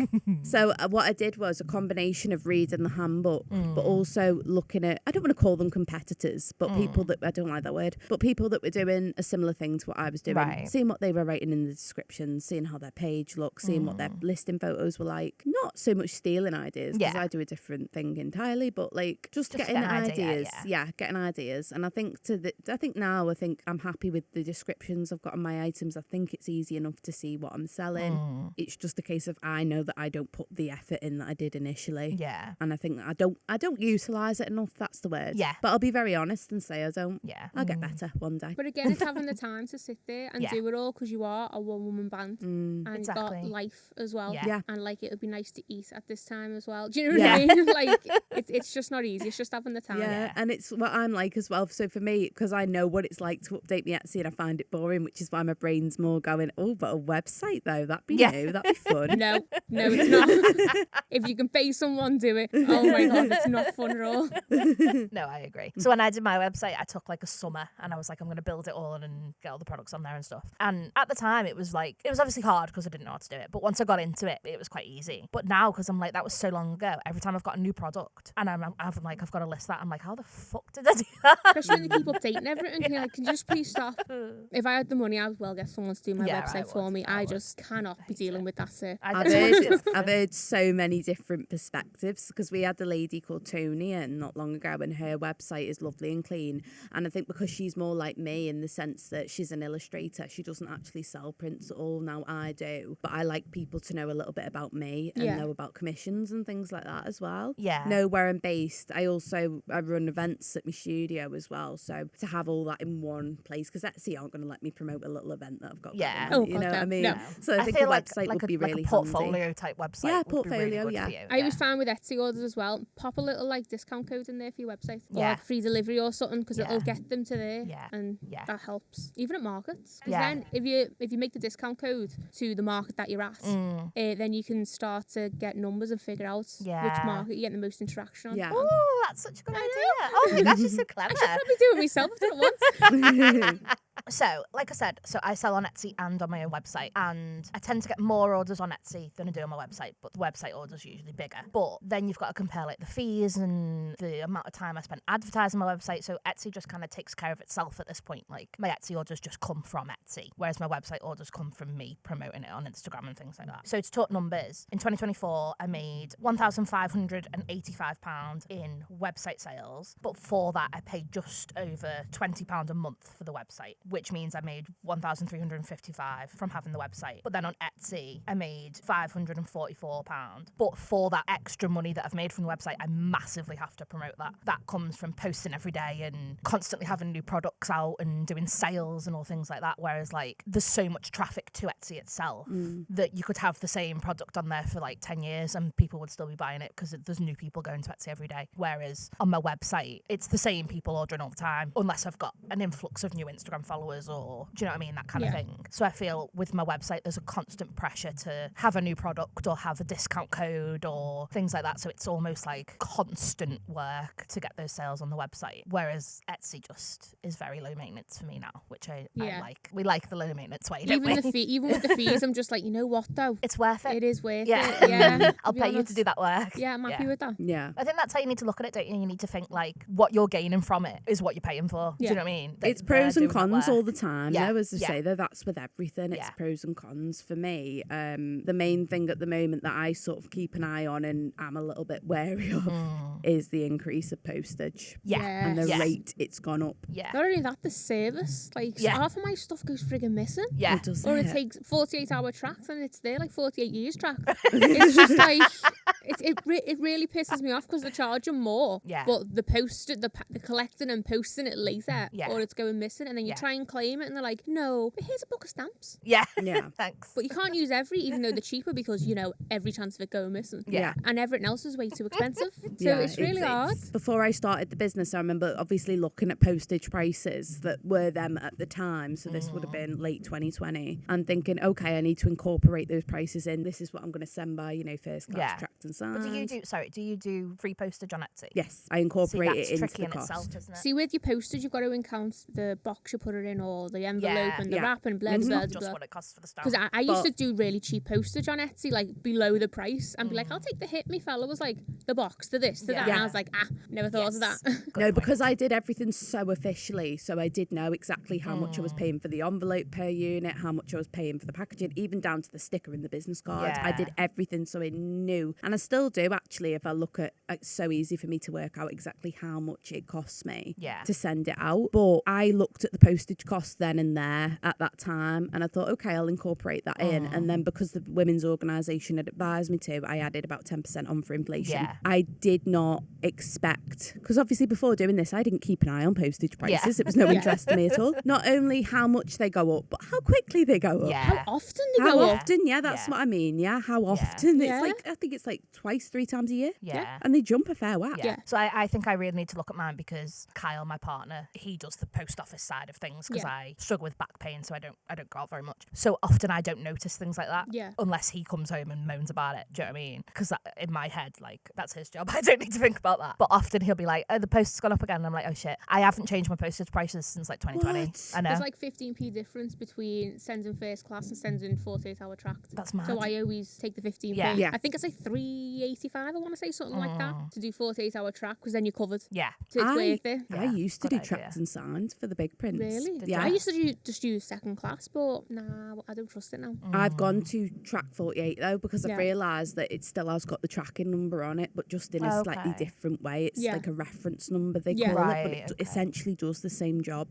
[SPEAKER 2] So what I did was a combination of reading the handbook, but also looking at, I don't want to call them competitors, but people that, I don't like that word, but people that were doing a similar thing to what I was doing,
[SPEAKER 1] Right.
[SPEAKER 2] seeing what they were writing in the description, seeing how their page looked, seeing what their listing photos were like. Not so much stealing ideas, because
[SPEAKER 1] Yeah.
[SPEAKER 2] I do a different thing entirely, but like just getting
[SPEAKER 1] get an
[SPEAKER 2] ideas.
[SPEAKER 1] idea,
[SPEAKER 2] Getting ideas. And I think now I'm happy with the descriptions I've got on my items. I think it's easy enough to see what I'm selling. It's just a case of I know that I don't put the effort in that I did initially.
[SPEAKER 1] Yeah.
[SPEAKER 2] And I think that I don't utilize it enough. That's the word.
[SPEAKER 1] Yeah.
[SPEAKER 2] But I'll be very honest and say I don't.
[SPEAKER 1] Yeah.
[SPEAKER 2] I'll get better one day.
[SPEAKER 3] But again, it's having the time to sit there and do it all, because you are a one-woman band and you've got life as well.
[SPEAKER 1] Yeah.
[SPEAKER 3] And like it would be nice to eat at this time as well. Do you know what I mean? Like it's just not easy. It's just having the time.
[SPEAKER 2] Yeah, and it's what I'm like as well. So for me, because I know what it's like to update my Etsy and I find it boring, which is why my brain's more going, oh, but a website though, that'd be new, that'd be fun.
[SPEAKER 3] No, it's not. If you can pay someone, do it. Oh my God, it's not fun at all.
[SPEAKER 1] No, I agree. So when I did my website, I took like a summer and I was like, I'm going to build it all and get all the products on there and stuff. And at the time, it was obviously hard because I didn't know how to do it. But once I got into it, it was quite easy. But now, because I'm like, that was so long ago, every time I've got a new product and I've got to list that, I'm like, how the fuck did I do that?
[SPEAKER 3] Especially when they keep updating everything. You're like, can you just please stop? If I had the money, I would well get someone to do my website for me. I just cannot be dealing with that.
[SPEAKER 2] I've heard so many different perspectives, because we had a lady called Tony in not long ago, and her website is lovely and clean. And I think because she's more like me in the sense that she's an illustrator, she doesn't actually sell prints at all. Now I do, but I like people to know a little bit about me and know about commissions and things like that as well.
[SPEAKER 1] Yeah.
[SPEAKER 2] Know where I'm based. I run events at my studio as well, so to have all that in one place, because Etsy aren't going to let me promote a little event that I've got. You know what I mean?
[SPEAKER 3] No.
[SPEAKER 2] So I think a website would be really
[SPEAKER 1] like a portfolio
[SPEAKER 2] handy.
[SPEAKER 1] type website.
[SPEAKER 2] Yeah,
[SPEAKER 1] would be really
[SPEAKER 2] portfolio.
[SPEAKER 1] good for you.
[SPEAKER 3] I always found with Etsy orders as well, pop a little like discount code in there for your website, or like free delivery or something, because it'll get them to there, and that helps. Even at markets, because then if you make the discount code to the market that you're at, then you can start to get numbers and figure out which market you get the most interaction on.
[SPEAKER 2] Yeah.
[SPEAKER 1] Oh, that's such a good idea. Oh my gosh, you're so clever.
[SPEAKER 3] I should probably do it myself. I've done it once.
[SPEAKER 1] So, like I said, I sell on Etsy and on my own website, and I tend to get more orders on Etsy than I do on my website, but the website orders are usually bigger. But then you've got to compare like the fees and the amount of time I spend advertising my website, so Etsy just kind of takes care of itself at this point. Like, my Etsy orders just come from Etsy, whereas my website orders come from me promoting it on Instagram and things like that. So to talk numbers, in 2024, I made £1,585 in website sales, but for that, I paid just over £20 a month for the website, which means I made £1,355 from having the website. But then on Etsy, I made £544. But for that extra money that I've made from the website, I massively have to promote that. That comes from posting every day and constantly having new products out and doing sales and all things like that. Whereas like there's so much traffic to Etsy itself that you could have the same product on there for like 10 years and people would still be buying it because there's new people going to Etsy every day. Whereas on my website, it's the same people ordering all the time, unless I've got an influx of new Instagram followers or, do you know what I mean? That kind of thing. So I feel with my website, there's a constant pressure to have a new product or have a discount code or things like that. So it's almost like constant work to get those sales on the website. Whereas Etsy just is very low maintenance for me now, which I like. We like the low maintenance way, don't we?
[SPEAKER 3] Even with the fees, I'm just like, you know what though?
[SPEAKER 1] It's worth it.
[SPEAKER 3] It is worth it.
[SPEAKER 1] Yeah. I'll pay you to do that work.
[SPEAKER 3] Yeah, I'm happy with that.
[SPEAKER 2] Yeah.
[SPEAKER 1] I think that's how you need to look at it, don't you? You need to think like what you're gaining from it is what you're paying for. Do you know what I mean?
[SPEAKER 2] It's pros and cons all the time.
[SPEAKER 1] Yeah.
[SPEAKER 2] As I say, though, that's with everything. It's pros and cons for me. The main thing at the moment that I sort of keep an eye on and I'm a little bit wary of is the increase of postage. And the rate it's gone up.
[SPEAKER 3] Not only that, the service. Like, half of my stuff goes friggin' missing. It takes 48-hour tracks and it's there like 48 years tracked. It's just like, it really pisses me off because they charge you more. But the collecting and posting it later, or it's going missing, and then you try and claim it and they're like, no, but here's a book of stamps.
[SPEAKER 1] Thanks.
[SPEAKER 3] But you can't use even though they're cheaper, because you know every chance of it going missing. And everything else is way too expensive. So it's really hard.
[SPEAKER 2] Before I started the business, I remember obviously looking at postage prices that were them at the time. So this would have been late 2020, and thinking, okay, I need to incorporate those prices in. This is what I'm going to send by, first class tracked and signed.
[SPEAKER 1] But do you do free postage on Etsy?
[SPEAKER 2] Yes, I incorporate it into
[SPEAKER 1] tricky
[SPEAKER 2] the
[SPEAKER 1] in
[SPEAKER 2] cost.
[SPEAKER 1] itself, isn't it?
[SPEAKER 3] See, with your postage, you've got to account the box you put it in, or the envelope and the wrap and blah, blah, blah.
[SPEAKER 1] Just what it costs for the stamp.
[SPEAKER 3] Because I used to do really cheap postage on Etsy, like below the price, and be like, I'll take the hit. Me fella was like, the box, to this, to that. And I was like, never thought of that.
[SPEAKER 2] No, because I did everything so officially, so I did know exactly how much I was paying for the envelope per unit, how much I was paying for the packaging, even down to the sticker in the business card. I did everything, so I knew, and I still do. do actually. If I look at, it's so easy for me to work out exactly how much it costs me to send it out. But I looked at the postage cost then and there at that time, and I thought, okay, I'll incorporate that in. And then because the women's organisation had advised me to, I added about 10% on for inflation. I did not expect, because obviously before doing this, I didn't keep an eye on postage prices. It was no interest to me at all. Not only how much they go up, but how quickly they go up.
[SPEAKER 3] How often they go up.
[SPEAKER 2] How often? Yeah, that's what I mean. Yeah, how often? It's like, I think it's like twice, 3 times a year. And they jump a fair whack.
[SPEAKER 1] So I think I really need to look at mine, because Kyle, my partner, he does the post office side of things, because I struggle with back pain, so I don't go out very much. So often I don't notice things like that unless he comes home and moans about it. Do you know what I mean? Because in my head, like, that's his job. I don't need to think about that. But often he'll be like, oh, the post has gone up again. And I'm like, oh shit, I haven't changed my postage prices since like 2020.
[SPEAKER 2] What?
[SPEAKER 1] I know.
[SPEAKER 3] There's like 15p difference between sending first class and sending 48-hour tract.
[SPEAKER 1] That's mad.
[SPEAKER 3] So I always take the 15p.
[SPEAKER 1] Yeah.
[SPEAKER 3] I think it's like $3.85, I want to say, something like that, to do 48-hour tract, because then you're covered.
[SPEAKER 1] Yeah.
[SPEAKER 3] So it's worth it.
[SPEAKER 2] I used to do tracts and signs for the big prints.
[SPEAKER 3] Really?
[SPEAKER 2] Yeah.
[SPEAKER 3] I used to just use second class, but nah, I don't trust it now.
[SPEAKER 2] I've gone to track 48 though, because I've realised that it still has got the tracking number on it, but just in a slightly different way. It's like a reference number they call it, but it essentially does the same job.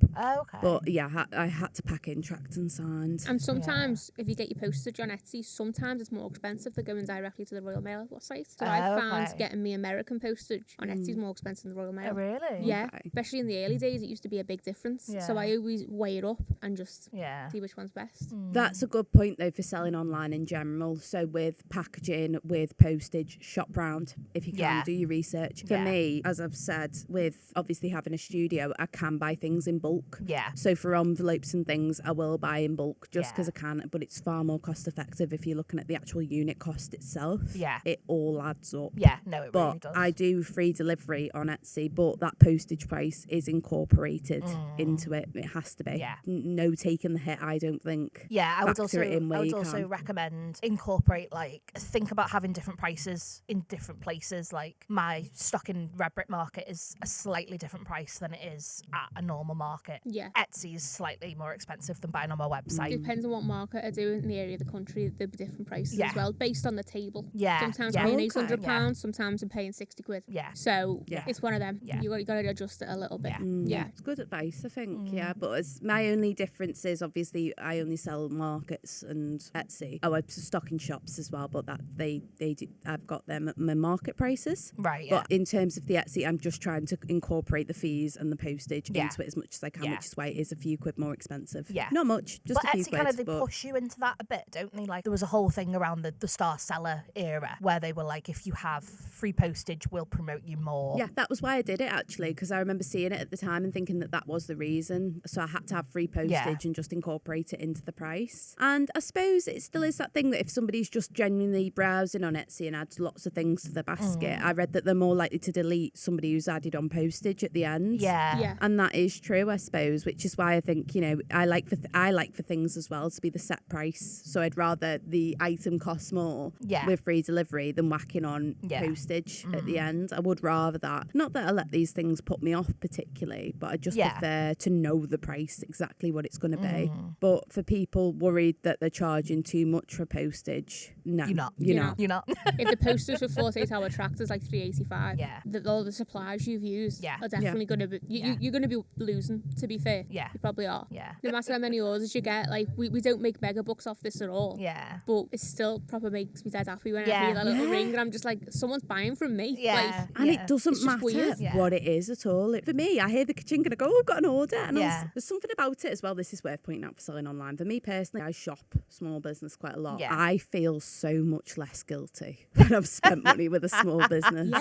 [SPEAKER 2] But yeah, I had to pack in tracts and signs.
[SPEAKER 3] And sometimes if you get your postage on Etsy, sometimes it's more expensive than going directly to the Royal Mail site. So I found getting me American postage on Etsy is more expensive than the Royal Mail.
[SPEAKER 1] Oh, really?
[SPEAKER 3] Yeah,
[SPEAKER 2] Okay.
[SPEAKER 3] especially in the early days, it used to be a big difference. So I always weigh it up and just see which one's best.
[SPEAKER 2] That's a good point though for selling online in general. So with packaging, with postage, shop round if you can, do your research. For me, as I've said, with obviously having a studio, I can buy things in bulk. So for envelopes and things, I will buy in bulk just because I can, but it's far more cost effective if you're looking at the actual unit cost itself. It all adds up.
[SPEAKER 1] No, it
[SPEAKER 2] But
[SPEAKER 1] really does.
[SPEAKER 2] I do free delivery on Etsy, but that postage price is incorporated into it. It has to be. No taking the hit, I don't think.
[SPEAKER 1] I would
[SPEAKER 2] Factor it in where you
[SPEAKER 1] also
[SPEAKER 2] can.
[SPEAKER 1] recommend incorporate, like, think about having different prices in different places. Like, my stock in Red Brick Market is a slightly different price than it is at a normal market. Etsy is slightly more expensive than buying on my website.
[SPEAKER 3] Depends on what market I do in the area of the country, there'll be different prices as well, based on the table. Sometimes I'm paying £800, sometimes I'm paying £60. So it's one of them. You got to adjust it a little bit.
[SPEAKER 2] It's good advice, I think. But as my only difference is obviously I only sell markets and Etsy. I stock in shops as well, but that they do, I've got them at my market prices. But in terms of the Etsy, I'm just trying to incorporate the fees and the postage into it as much as I can, which is why it is a few quid more expensive. Not much, just
[SPEAKER 1] but
[SPEAKER 2] a few
[SPEAKER 1] Etsy
[SPEAKER 2] quid.
[SPEAKER 1] kind of, they push you into that a bit, don't they? Like, there was a whole thing around the star seller era where they were like, if you have free postage, we'll promote you more.
[SPEAKER 2] Yeah, that was why I did it actually, because I remember seeing it at the time and thinking that was the reason. So I had to have free postage and just incorporate it into the price. And I suppose it still is that thing that if somebody's just genuinely browsing on Etsy and adds lots of things to the basket, I read that they're more likely to delete somebody who's added on postage at the end. And that is true, I suppose, which is why I think, you know, I like for things as well to be the set price. So I'd rather the item costs more with free delivery than whacking on postage at the end. I would rather that. Not that I let these things put me off particularly, but I just prefer to know the price, exactly what it's going to be. But for people worried that they're charging too much for postage, no. You're not.
[SPEAKER 3] If the postage for 48-hour tract is like $3.85, all the supplies you've used are definitely going to be, you're going to be losing, to be fair. You probably are. No matter how many orders you get, like, we don't make mega bucks off this at all. But it still proper makes me dead happy when I hear that little ring, and I'm just like, someone's buying from me.
[SPEAKER 2] And it doesn't matter what it is at all. For me, I hear the ka-chink and I go, oh, I've got an order. And there's something about it as well. This is worth pointing out for selling online. For me personally, I shop small business quite a lot. I feel so much less guilty when I've spent money with a small business.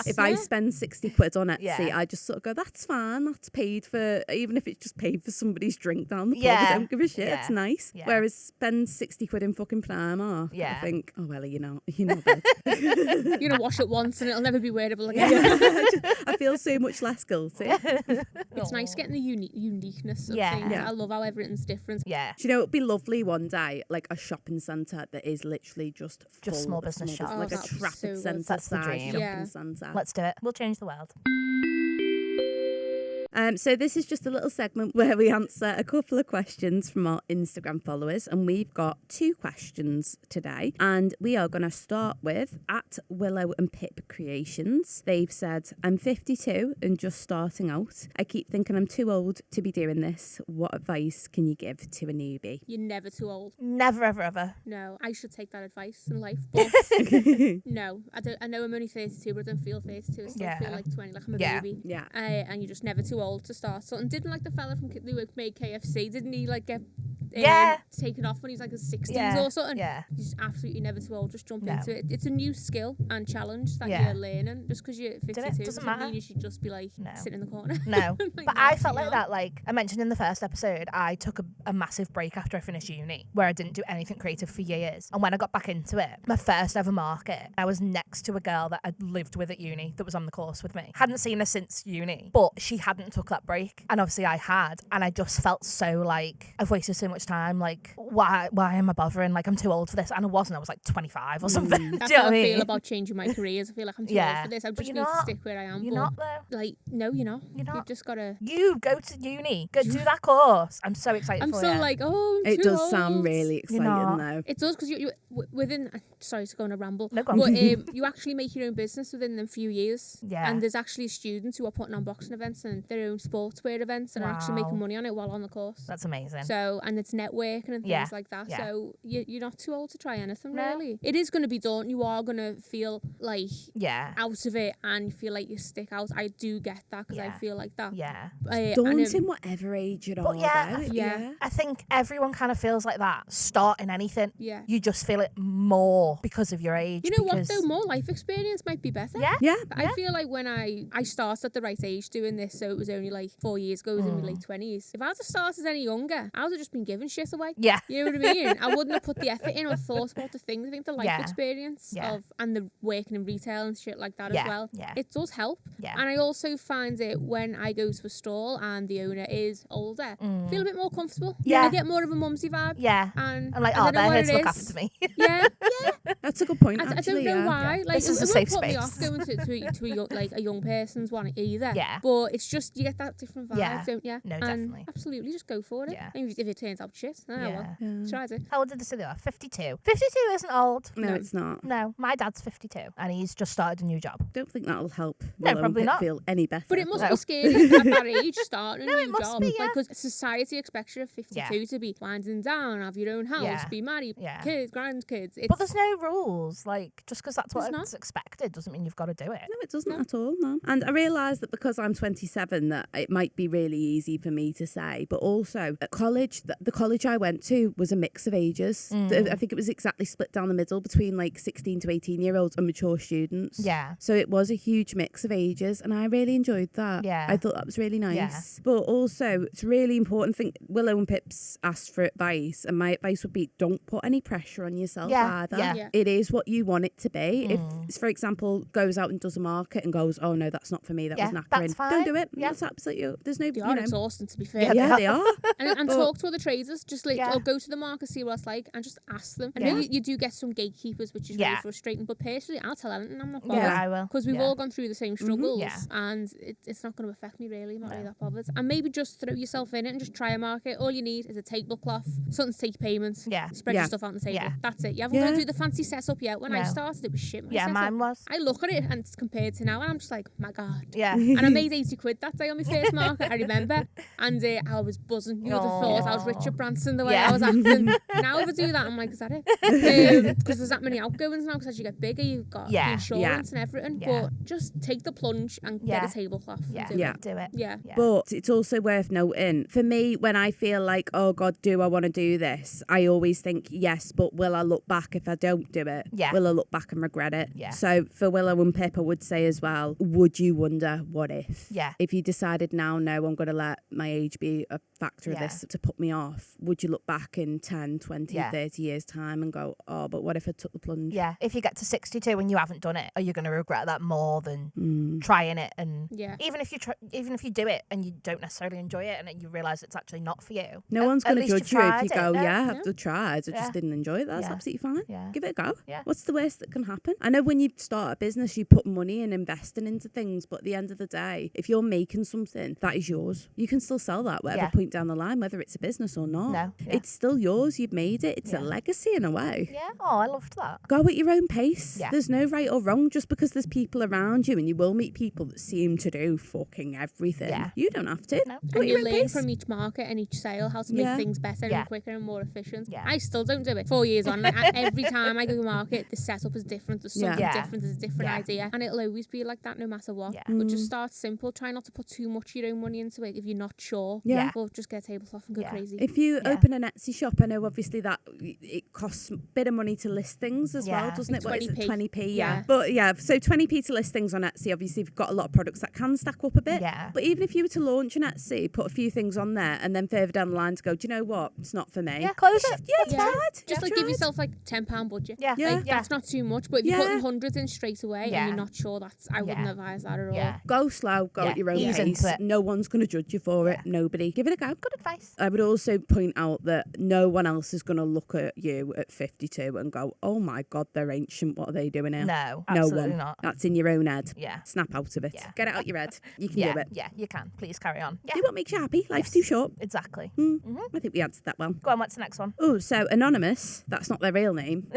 [SPEAKER 2] If I spend 60 quid on Etsy, I just sort of go, that's fine. That's paid for, even if it's just paid for somebody's drink down the pub. I don't give a shit. It's nice. Whereas spend 60 quid in fucking Primark. I think, oh, well, you're not dead.
[SPEAKER 3] You're going to wash it once and it'll never be wearable again.
[SPEAKER 2] I feel so much less guilty.
[SPEAKER 3] It's nice getting the uniqueness of things. I love how everything's different.
[SPEAKER 2] Do you know, it'd be lovely one day, like a shopping centre that is literally just
[SPEAKER 1] small business shops.
[SPEAKER 2] Like a Trafford Centre size shopping centre.
[SPEAKER 1] Let's do it. We'll change the world.
[SPEAKER 2] So this is just a little segment where we answer a couple of questions from our Instagram followers, and we've got 2 questions today, and we are going to start with at Willow and Pip Creations. They've said, I'm 52 and just starting out. I keep thinking I'm too old to be doing this. What advice can you give to a newbie?
[SPEAKER 3] You're never too old.
[SPEAKER 1] Never, ever, ever.
[SPEAKER 3] No, I should take that advice in life, but no, I know I'm only 32, but I don't feel 32. I still feel like 20, like I'm a baby.
[SPEAKER 2] Yeah.
[SPEAKER 3] And you're just never too old to start something. Didn't like the fella from who made KFC, didn't he like get taken off when he was like in his 60s or something?
[SPEAKER 1] Yeah.
[SPEAKER 3] He's absolutely never too old. Just jump into it. It's a new skill and challenge that you're learning. Just because you're 52 doesn't mean you should just be like sitting in the corner.
[SPEAKER 1] No.
[SPEAKER 3] Like,
[SPEAKER 1] but I felt like that, like I mentioned in the first episode, I took a massive break after I finished uni where I didn't do anything creative for years. And when I got back into it, my first ever market, I was next to a girl that I'd lived with at uni that was on the course with me. Hadn't seen her since uni, but she hadn't took that break. And obviously I had. And I just felt so like, I've wasted so much time. Like, why am I bothering? Like, I'm too old for this. And I wasn't. I was like 25 or something.
[SPEAKER 3] That's
[SPEAKER 1] Do you know
[SPEAKER 3] how
[SPEAKER 1] what
[SPEAKER 3] I
[SPEAKER 1] I
[SPEAKER 3] feel
[SPEAKER 1] mean?
[SPEAKER 3] about changing my careers. I feel like I'm too old for this. I just need to stick where I am.
[SPEAKER 1] You're not though.
[SPEAKER 3] Like, no, you're not.
[SPEAKER 1] You're not.
[SPEAKER 3] You've just got to...
[SPEAKER 1] You go to uni. Go do that course. I'm so excited
[SPEAKER 3] I'm
[SPEAKER 1] for
[SPEAKER 3] so
[SPEAKER 1] you.
[SPEAKER 3] like, oh, I'm
[SPEAKER 2] It
[SPEAKER 3] too
[SPEAKER 2] does
[SPEAKER 3] old.
[SPEAKER 2] sound really exciting though.
[SPEAKER 3] It does, because you within... Sorry to go on a ramble.
[SPEAKER 1] No, go on.
[SPEAKER 3] But you actually make your own business within them few years.
[SPEAKER 1] Yeah.
[SPEAKER 3] And there's actually students who are putting on boxing events and their own sportswear events and are actually making money on it while on the course.
[SPEAKER 1] That's amazing.
[SPEAKER 3] So, and it's networking and things like that.
[SPEAKER 1] Yeah.
[SPEAKER 3] So you're not too old to try anything, really. It is going to be daunting. You are going to feel like out of it and feel like you stick out. I do get that because I feel like that.
[SPEAKER 1] Yeah.
[SPEAKER 2] Daunting whatever age you're all about.
[SPEAKER 1] I think everyone kind of feels like that starting anything.
[SPEAKER 3] Yeah.
[SPEAKER 1] You just feel it more because of your age.
[SPEAKER 3] You know what though? More life experience might be better.
[SPEAKER 2] Yeah.
[SPEAKER 3] I feel like when I started at the right age doing this, so it was only like 4 years ago, I was in my late 20s. If I had started any younger, I would have just been giving shit away.
[SPEAKER 1] Yeah.
[SPEAKER 3] You know what I mean? I wouldn't have put the effort in or thought about the things. I think the life experience of and the working in retail and shit like that as well.
[SPEAKER 1] Yeah.
[SPEAKER 3] It does help.
[SPEAKER 1] Yeah.
[SPEAKER 3] And I also find it when I go to a stall and the owner is older, feel a bit more comfortable.
[SPEAKER 1] Yeah.
[SPEAKER 3] I get more of a mumsy vibe.
[SPEAKER 1] Yeah.
[SPEAKER 3] And
[SPEAKER 1] I'm like,
[SPEAKER 3] I
[SPEAKER 1] oh,
[SPEAKER 3] don't know
[SPEAKER 1] they're
[SPEAKER 3] what
[SPEAKER 1] here to
[SPEAKER 3] it
[SPEAKER 1] look
[SPEAKER 3] is.
[SPEAKER 1] after me.
[SPEAKER 3] Yeah.
[SPEAKER 2] That's a good point,
[SPEAKER 3] I
[SPEAKER 2] actually.
[SPEAKER 3] don't know why.
[SPEAKER 1] Yeah.
[SPEAKER 3] Like,
[SPEAKER 1] This is a
[SPEAKER 3] it
[SPEAKER 1] safe
[SPEAKER 3] won't put me
[SPEAKER 1] space.
[SPEAKER 3] off going to a young person's one either.
[SPEAKER 1] Yeah.
[SPEAKER 3] But it's just, you get that different vibe, don't you?
[SPEAKER 1] No,
[SPEAKER 3] and
[SPEAKER 1] definitely.
[SPEAKER 3] Absolutely, just go for it.
[SPEAKER 1] Yeah.
[SPEAKER 3] And if it turns out shit, well, tried it.
[SPEAKER 1] How old did they say they are? 52. 52 isn't old.
[SPEAKER 2] No, it's not.
[SPEAKER 1] No, my dad's 52 and he's just started a new job.
[SPEAKER 2] Don't think that'll help
[SPEAKER 1] No,
[SPEAKER 2] Willow
[SPEAKER 1] probably
[SPEAKER 2] and Pip
[SPEAKER 1] not.
[SPEAKER 2] feel any better.
[SPEAKER 3] But it must be scary at that age, starting a
[SPEAKER 1] it
[SPEAKER 3] new
[SPEAKER 1] must
[SPEAKER 3] job.
[SPEAKER 1] be, yeah.
[SPEAKER 3] Because society expects you at 52 to be winding down, have your own house,
[SPEAKER 1] Yeah.
[SPEAKER 3] be married,
[SPEAKER 1] Yeah.
[SPEAKER 3] kids, grandkids.
[SPEAKER 1] But there's no rules. Like, just because that's
[SPEAKER 3] There's
[SPEAKER 1] what's expected doesn't mean you've got to do it.
[SPEAKER 2] No, it doesn't at all, no. And I realise that because I'm 27 that it might be really easy for me to say, but also at college, the college I went to was a mix of ages. I think it was exactly split down the middle between like 16 to 18-year-olds and mature students.
[SPEAKER 1] Yeah.
[SPEAKER 2] So it was a huge mix of ages and I really enjoyed that.
[SPEAKER 1] Yeah.
[SPEAKER 2] I thought that was really nice.
[SPEAKER 1] Yeah.
[SPEAKER 2] But also, it's really important. I think Willow and Pip's asked for advice, and my advice would be don't put any pressure on yourself either.
[SPEAKER 3] Yeah.
[SPEAKER 2] It is what you want it to be. If, for example, goes out and does a market and goes, oh no, that's not for me, that was knackering.
[SPEAKER 1] that's fine.
[SPEAKER 2] Don't do it.
[SPEAKER 1] Yeah.
[SPEAKER 2] That's absolutely, there's no,
[SPEAKER 3] They are exhausting, to be fair.
[SPEAKER 2] Yeah, they are.
[SPEAKER 3] And talk to other traders, just like,
[SPEAKER 1] Yeah.
[SPEAKER 3] or go to the market, see what it's like, and just ask them. I know you do get some gatekeepers, which is really frustrating, but personally, I'll tell anything, I'm not bothered.
[SPEAKER 1] Yeah, I will.
[SPEAKER 3] Because we've all gone through the same struggles,
[SPEAKER 1] Yeah.
[SPEAKER 3] and it's not going to affect me really. I'm not really that bothered. And maybe just throw yourself in it and just try a market. All you need is a tablecloth, something to take payments, spread your stuff out on the table.
[SPEAKER 1] Yeah.
[SPEAKER 3] That's it. You haven't got to do the fancy setup yet. When I started, it was shit.
[SPEAKER 1] Yeah, mine was.
[SPEAKER 3] I look at it and it's compared to now, and I'm just like, my God.
[SPEAKER 1] Yeah.
[SPEAKER 3] And I made 80 quid that day on my first market, I remember. And I was buzzing. You would have thought I was Richard Branson the way I was acting. Now if I do that, I'm like, is that it? Because there's that many outgoings now, because as you get bigger, you've got the insurance and everything.
[SPEAKER 1] Yeah.
[SPEAKER 3] But just take the plunge and get a tablecloth.
[SPEAKER 1] Yeah.
[SPEAKER 3] And
[SPEAKER 1] Do it.
[SPEAKER 3] Yeah.
[SPEAKER 2] But it's also worth noting, for me, when I feel like, oh God, do I want to do this? I always think, yes, but will I look back if I don't do it?
[SPEAKER 1] Yeah.
[SPEAKER 2] Will I look back and regret it?
[SPEAKER 1] Yeah.
[SPEAKER 2] So for Willow and Pip, I would say as well, would you wonder what if?
[SPEAKER 1] Yeah.
[SPEAKER 2] If you decided now, no, I'm going to let my age be a factor of this to put me off, would you look back in 10, 20, 30 years time and go, oh, but what if I took the plunge?
[SPEAKER 1] Yeah. If you get to 62 and you haven't done it, are you going to regret that more than trying it? And even if you do it and you don't necessarily enjoy it and you realise it's actually not for you.
[SPEAKER 2] No one's going to judge you if you go,
[SPEAKER 1] No.
[SPEAKER 2] I've tried, I just didn't enjoy it. That's absolutely fine.
[SPEAKER 1] Yeah.
[SPEAKER 2] Give it a go. go.
[SPEAKER 1] Yeah.
[SPEAKER 2] What's the worst that can happen? I know when you start a business, you put money and investing into things, but at the end of the day, if you're making something, that is yours. You can still sell that whatever point down the line, whether it's a business or not.
[SPEAKER 1] No. Yeah.
[SPEAKER 2] It's still yours. You've made it. It's a legacy in a way.
[SPEAKER 1] Yeah. Oh, I loved that.
[SPEAKER 2] Go at your own pace.
[SPEAKER 1] Yeah.
[SPEAKER 2] There's no right or wrong just because there's people around you, and you will meet people that seem to do fucking everything.
[SPEAKER 1] Yeah.
[SPEAKER 2] You don't have to.
[SPEAKER 1] No.
[SPEAKER 3] And you learn from each market and each sale how to make things better
[SPEAKER 1] Yeah.
[SPEAKER 3] and quicker and more efficient.
[SPEAKER 1] Yeah.
[SPEAKER 3] I still don't do it. 4 years on, like, every time I go to market, the setup is different. There's something different. There's a different idea, and it'll always be like that no matter what.
[SPEAKER 1] Yeah.
[SPEAKER 3] But just start simple. Try not to put too much of your own money into it if you're not sure.
[SPEAKER 2] Yeah.
[SPEAKER 3] Or just get a tablecloth and go crazy.
[SPEAKER 2] If you open an Etsy shop, I know obviously that it costs a bit of money to list things as well, doesn't it? What is it, 20p? Yeah. But so 20p to list things on Etsy, obviously you've got a lot of products that can stack up a bit.
[SPEAKER 1] Yeah.
[SPEAKER 2] But even if you were to launch an Etsy, put a few things on there, and then further down the line to go, do you know what? It's not for me.
[SPEAKER 1] Yeah, close it.
[SPEAKER 2] Yeah, tried.
[SPEAKER 3] Just like give yourself like £10 budget.
[SPEAKER 1] Yeah.
[SPEAKER 3] Like, that's not too much. But if you're putting hundreds in straight away and you're not sure, I wouldn't advise that at all.
[SPEAKER 1] Yeah.
[SPEAKER 2] Go slow, go at your own
[SPEAKER 1] Ease
[SPEAKER 2] pace.
[SPEAKER 1] into it.
[SPEAKER 2] No one's going to judge you for it. Nobody. Give it a go.
[SPEAKER 1] Good advice.
[SPEAKER 2] I would also point out that no one else is going to look at you at 52 and go, oh my God, they're ancient. What are they doing here?
[SPEAKER 1] No,
[SPEAKER 2] No
[SPEAKER 1] absolutely
[SPEAKER 2] one.
[SPEAKER 1] not.
[SPEAKER 2] That's in your own head.
[SPEAKER 1] Yeah.
[SPEAKER 2] Snap out of it.
[SPEAKER 1] Yeah.
[SPEAKER 2] Get it out your head. You can
[SPEAKER 1] Yeah.
[SPEAKER 2] do it.
[SPEAKER 1] Yeah, you can. Please carry on. Yeah.
[SPEAKER 2] Do what makes you happy. Life's too short.
[SPEAKER 1] Exactly.
[SPEAKER 2] I think we answered that well.
[SPEAKER 1] Go on, what's the next one?
[SPEAKER 2] Oh, so Anonymous, that's not their real name,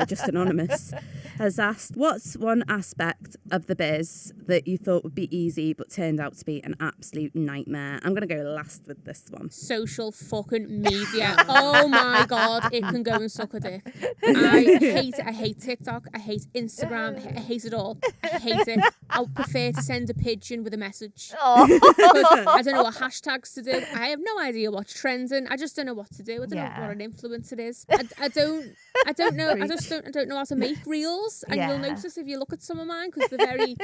[SPEAKER 2] just Anonymous, has asked, what's one aspect of the biz that you thought would be easy but turned out to be an absolute nightmare? I'm going to go last with this one.
[SPEAKER 3] Social fucking media. Oh my God, it can go and suck a dick. I hate it. I hate TikTok. I hate Instagram. I hate it all. I hate it. I would prefer to send a pigeon with a message.
[SPEAKER 1] Oh.
[SPEAKER 3] Because I don't know what hashtags to do. I have no idea what's trending. I just don't know what to do. I don't know what an influencer is. I don't know. I don't know how to make reels. And you'll notice if you look at some of mine because they're very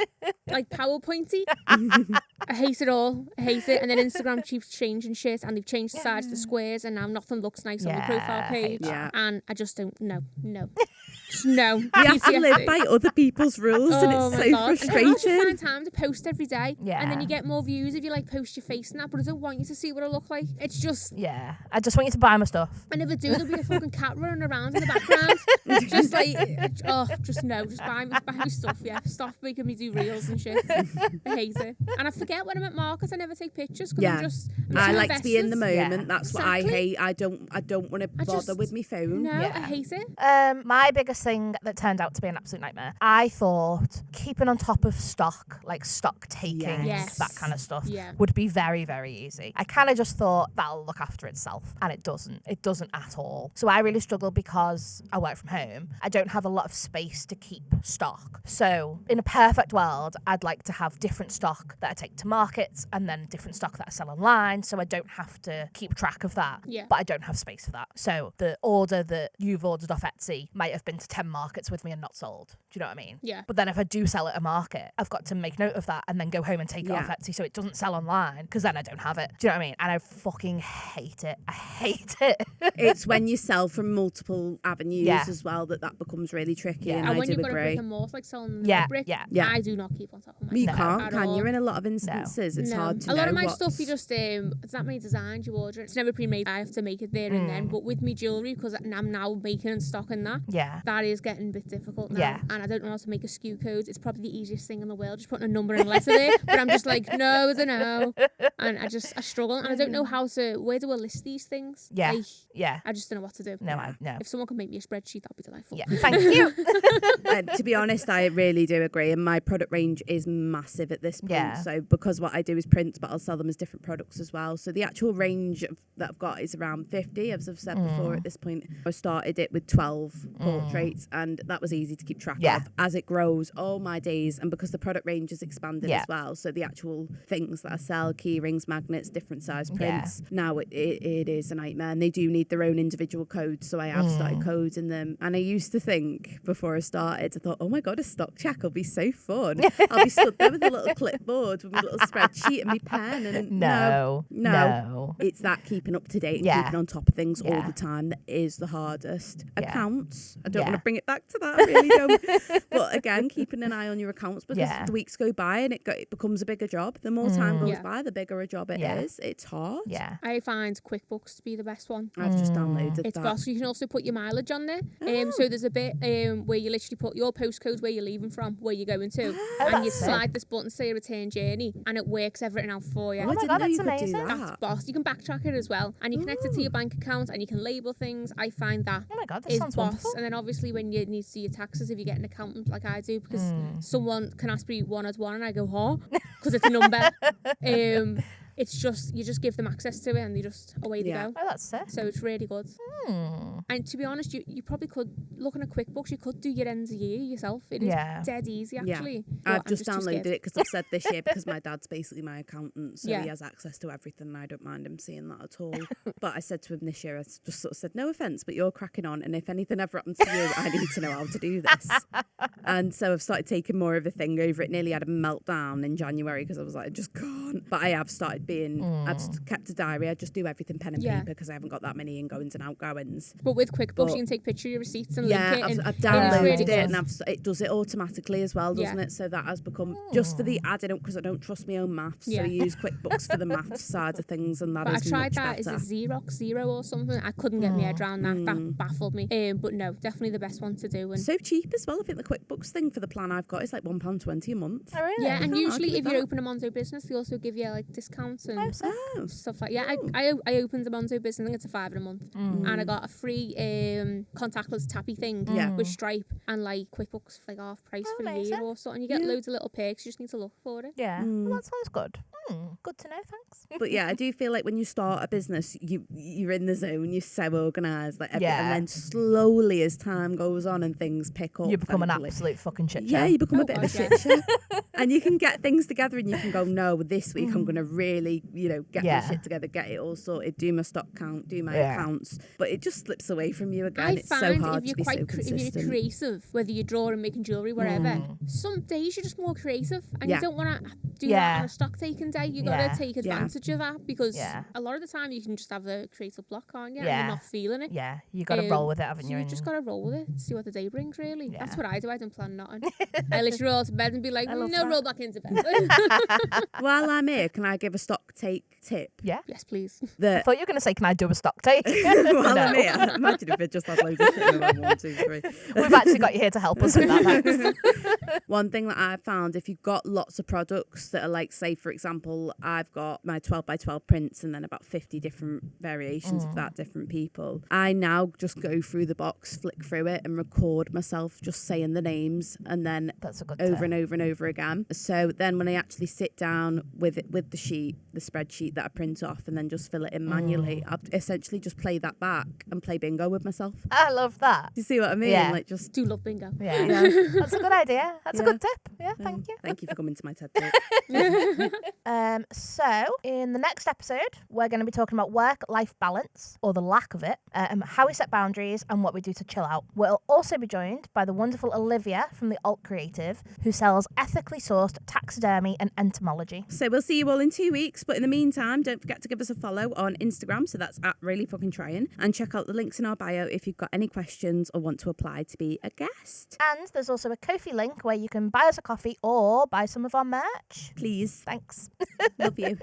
[SPEAKER 3] like PowerPointy. I hate it all. I hate it. And then Instagram keeps changing shit, and they've changed the size to squares, and now nothing looks nice on the profile page.
[SPEAKER 2] Yeah.
[SPEAKER 3] And I just don't know. No. Just no.
[SPEAKER 2] You have to live by other people's rules, and it's so frustrating.
[SPEAKER 3] And how do you find time to post every day?
[SPEAKER 1] Yeah.
[SPEAKER 3] And then you get more views if you like post your face and that, but I don't want you to see what I look like. It's just...
[SPEAKER 1] Yeah. I just want you to buy my stuff.
[SPEAKER 3] I never do. There'll be a fucking cat running around in the background. Just like, just no. Just buy me stuff, yeah. Stop making me do reels and shit. I hate it. And I forget when I'm at markets, I never take pictures because
[SPEAKER 2] I like to be in the moment.
[SPEAKER 1] Yeah.
[SPEAKER 2] That's what I hate. I don't want to bother with my phone.
[SPEAKER 3] No, I hate it.
[SPEAKER 1] My biggest thing that turned out to be an absolute nightmare, I thought keeping on top of stock, like stock taking, that kind of stuff, would be very, very easy. I kind of just thought that'll look after itself, and it doesn't. It doesn't at all. So I really struggle because I work from home. I don't have a lot of space to keep stock. So in a perfect world, I'd like to have different stock that I take to markets and then different stock that I sell online, so I don't have to keep track of that.
[SPEAKER 3] Yeah.
[SPEAKER 1] But I don't have space for that. So the order that you've ordered off Etsy might have been to 10 markets with me and not sold. Do you know what I mean?
[SPEAKER 3] Yeah.
[SPEAKER 1] But then if I do sell at a market, I've got to make note of that and then go home and take it off Etsy so it doesn't sell online, because then I don't have it. Do you know what I mean? And I fucking hate it. I hate it.
[SPEAKER 2] It's when you sell from multiple avenues as well that becomes really tricky. And
[SPEAKER 3] when
[SPEAKER 2] I do
[SPEAKER 3] you've got a brick
[SPEAKER 2] agree.
[SPEAKER 3] and mortar, like selling brick,
[SPEAKER 1] Yeah.
[SPEAKER 3] I do not keep on top of my
[SPEAKER 2] You
[SPEAKER 3] stuff
[SPEAKER 2] can't,
[SPEAKER 3] at
[SPEAKER 2] can
[SPEAKER 3] all.
[SPEAKER 2] you? In a lot of instances, it's hard to know.
[SPEAKER 3] A lot of my
[SPEAKER 2] what's...
[SPEAKER 3] stuff, you just it's not many designs you order. It's never pre-made. I have to make it there and then. But with me jewellery, because I'm now making and stocking that, that is getting a bit difficult now.
[SPEAKER 1] Yeah.
[SPEAKER 3] And I don't know how to make a SKU code. It's probably the easiest thing in the world, just putting a number and a letter there. But I'm just like, no, I don't know. And I struggle, and I don't know where do I list these things?
[SPEAKER 1] Yeah.
[SPEAKER 3] Like,
[SPEAKER 1] Yeah.
[SPEAKER 3] I just don't know what to do.
[SPEAKER 1] No.
[SPEAKER 3] If someone can make me a spreadsheet, that'd be delightful.
[SPEAKER 1] Yeah. Thank you.
[SPEAKER 2] To be honest, I really do agree. And my product range is massive at this point.
[SPEAKER 1] Yeah.
[SPEAKER 2] So because what I do is prints, but I'll sell them as different products as well. So the actual range that I've got is around 50, as I've said before at this point. I started it with 12 portraits, and that was easy to keep track of. As it grows, oh my days. And because the product range has expanded as well, so the actual things that I sell, key rings, magnets, different size prints, now it is a nightmare. And they do need their own individual codes. So I have started coding them. And I used to think before I started, I thought, oh my God, a stock check will be so fun. I'll be stood there with a little clipboard with my little spreadsheet and my pen. And no. It's that keeping up to date and keeping on top of things all the time that is the hardest. Accounts, I don't want to bring it back to that. I really don't. But again, keeping an eye on your accounts because the weeks go by and it becomes a bigger job. The more time goes by, the bigger a job it is. It's hard.
[SPEAKER 1] Yeah.
[SPEAKER 3] I find QuickBooks to be the best one.
[SPEAKER 2] I've just downloaded
[SPEAKER 3] It's
[SPEAKER 2] that.
[SPEAKER 3] boss. You can also put your mileage on there. So there's a bit where you literally put your postcode, where you're leaving from, where you're going to, and you slide this button, say return journey, and it works everything out for you.
[SPEAKER 1] Oh my God, that's amazing.
[SPEAKER 3] That's boss. You can backtrack it as well, and you connect it to your bank account, and you can label things. I find that
[SPEAKER 1] Oh my God, this
[SPEAKER 3] is
[SPEAKER 1] sounds
[SPEAKER 3] boss.
[SPEAKER 1] wonderful.
[SPEAKER 3] And then obviously when you need to do your taxes, if you get an accountant like I do, because someone can ask me one as one, and I go, huh? Because it's a number. It's just, you just give them access to it and they just, away they go.
[SPEAKER 1] Oh, that's sick.
[SPEAKER 3] So it's really good. And to be honest, you probably could, looking at QuickBooks, you could do your ends of year yourself. It is dead easy, actually.
[SPEAKER 2] Yeah. I've just downloaded it because I've said this year because my dad's basically my accountant, so he has access to everything and I don't mind him seeing that at all. But I said to him this year, I just sort of said, no offence, but you're cracking on, and if anything ever happens to you, I need to know how to do this. And so I've started taking more of a thing over it. Nearly had a meltdown in January because I was like, I just can't. But I have started being, I've kept a diary. I just do everything pen and paper because I haven't got that many ingoings and outgoings.
[SPEAKER 3] But with QuickBooks, you can take picture of your receipts and link it.
[SPEAKER 2] I've downloaded it and it does it automatically as well, doesn't it? So that has become just for the adding up because I don't trust my own maths. So I use QuickBooks for the maths side of things, and that is much better. I tried that. Is it Xerox Zero or something? I couldn't get my head around that. That baffled me. But no, definitely the best one to do. And so cheap as well. I think the QuickBooks thing for the plan I've got is like £1.20 a month.
[SPEAKER 1] Oh, really?
[SPEAKER 3] Yeah, and usually if you open a Monzo business, they also give you like discounts and stuff like that. I opened a Monzo business. I think it's a £5 a month, and I got a free contactless tappy thing with Stripe and like QuickBooks for like half price for a year or something. You get loads of little perks. You just need to look for it.
[SPEAKER 1] Yeah, well, that sounds good. Good to know. Thanks.
[SPEAKER 2] But yeah, I do feel like when you start a business, you're in the zone. You're so organised, like everything, and then slowly as time goes on and things pick up,
[SPEAKER 1] you become an absolute fucking shit show.
[SPEAKER 2] Yeah, you become a bit of a shit show, and you can get things together, and you can go, no, this week I'm going to really, get my shit together, get it all sorted, do my stock count, do my accounts. But it just slips away from you again. It's so hard to be so consistent.
[SPEAKER 3] If you're creative, whether you're drawing, making jewellery, whatever, some days you're just more creative, and you don't want to do that on a stock taking day. You got to take advantage of that because a lot of the time you can just have a creative block, can't you? And you're not feeling it.
[SPEAKER 1] Yeah, you got to roll with it, haven't you?
[SPEAKER 3] You just got to roll with it, see what the day brings, really. Yeah. That's what I do. I don't plan nothing. I literally roll to bed and be like, roll back into bed.
[SPEAKER 2] While I'm here, can I give a stock take tip?
[SPEAKER 1] Yeah.
[SPEAKER 3] Yes, please.
[SPEAKER 1] I thought you were going to say, can I do a stock take?
[SPEAKER 2] While I'm here, imagine if it just had loads of shit in the 1, 2, 3.
[SPEAKER 1] We've actually got you here to help us with that. Thanks.
[SPEAKER 2] One thing that I've found, if you've got lots of products that are like, say, for example, I've got my 12 by 12 prints and then about 50 different variations of that, different people. I now just go through the box, flick through it and record myself just saying the names and then over and over and over again. So then when I actually sit down with the sheet, the spreadsheet that I print off and then just fill it in manually, I'll essentially just play that back and play bingo with myself.
[SPEAKER 1] I love that.
[SPEAKER 2] Do you see what I mean?
[SPEAKER 1] Yeah.
[SPEAKER 2] Like just
[SPEAKER 3] do love bingo.
[SPEAKER 1] Yeah. That's a good idea. That's a good tip. Yeah, thank you.
[SPEAKER 2] Thank you for coming to my TED Talk.
[SPEAKER 1] So in the next episode, we're going to be talking about work-life balance, or the lack of it, how we set boundaries and what we do to chill out. We'll also be joined by the wonderful Olivia from the Alt Creative, who sells ethically sourced taxidermy and entomology.
[SPEAKER 2] So we'll see you all in 2 weeks, but in the meantime, don't forget to give us a follow on Instagram, so that's @reallyfuckingtrying, and check out the links in our bio if you've got any questions or want to apply to be a guest.
[SPEAKER 1] And there's also a Ko-fi link where you can buy us a coffee or buy some of our merch.
[SPEAKER 2] Please.
[SPEAKER 1] Thanks.
[SPEAKER 2] Love you.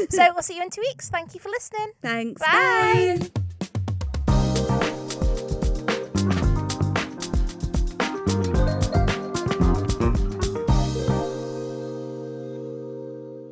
[SPEAKER 1] So we'll see you in 2 weeks. Thank you for listening.
[SPEAKER 2] Thanks.
[SPEAKER 1] Bye.
[SPEAKER 2] Bye.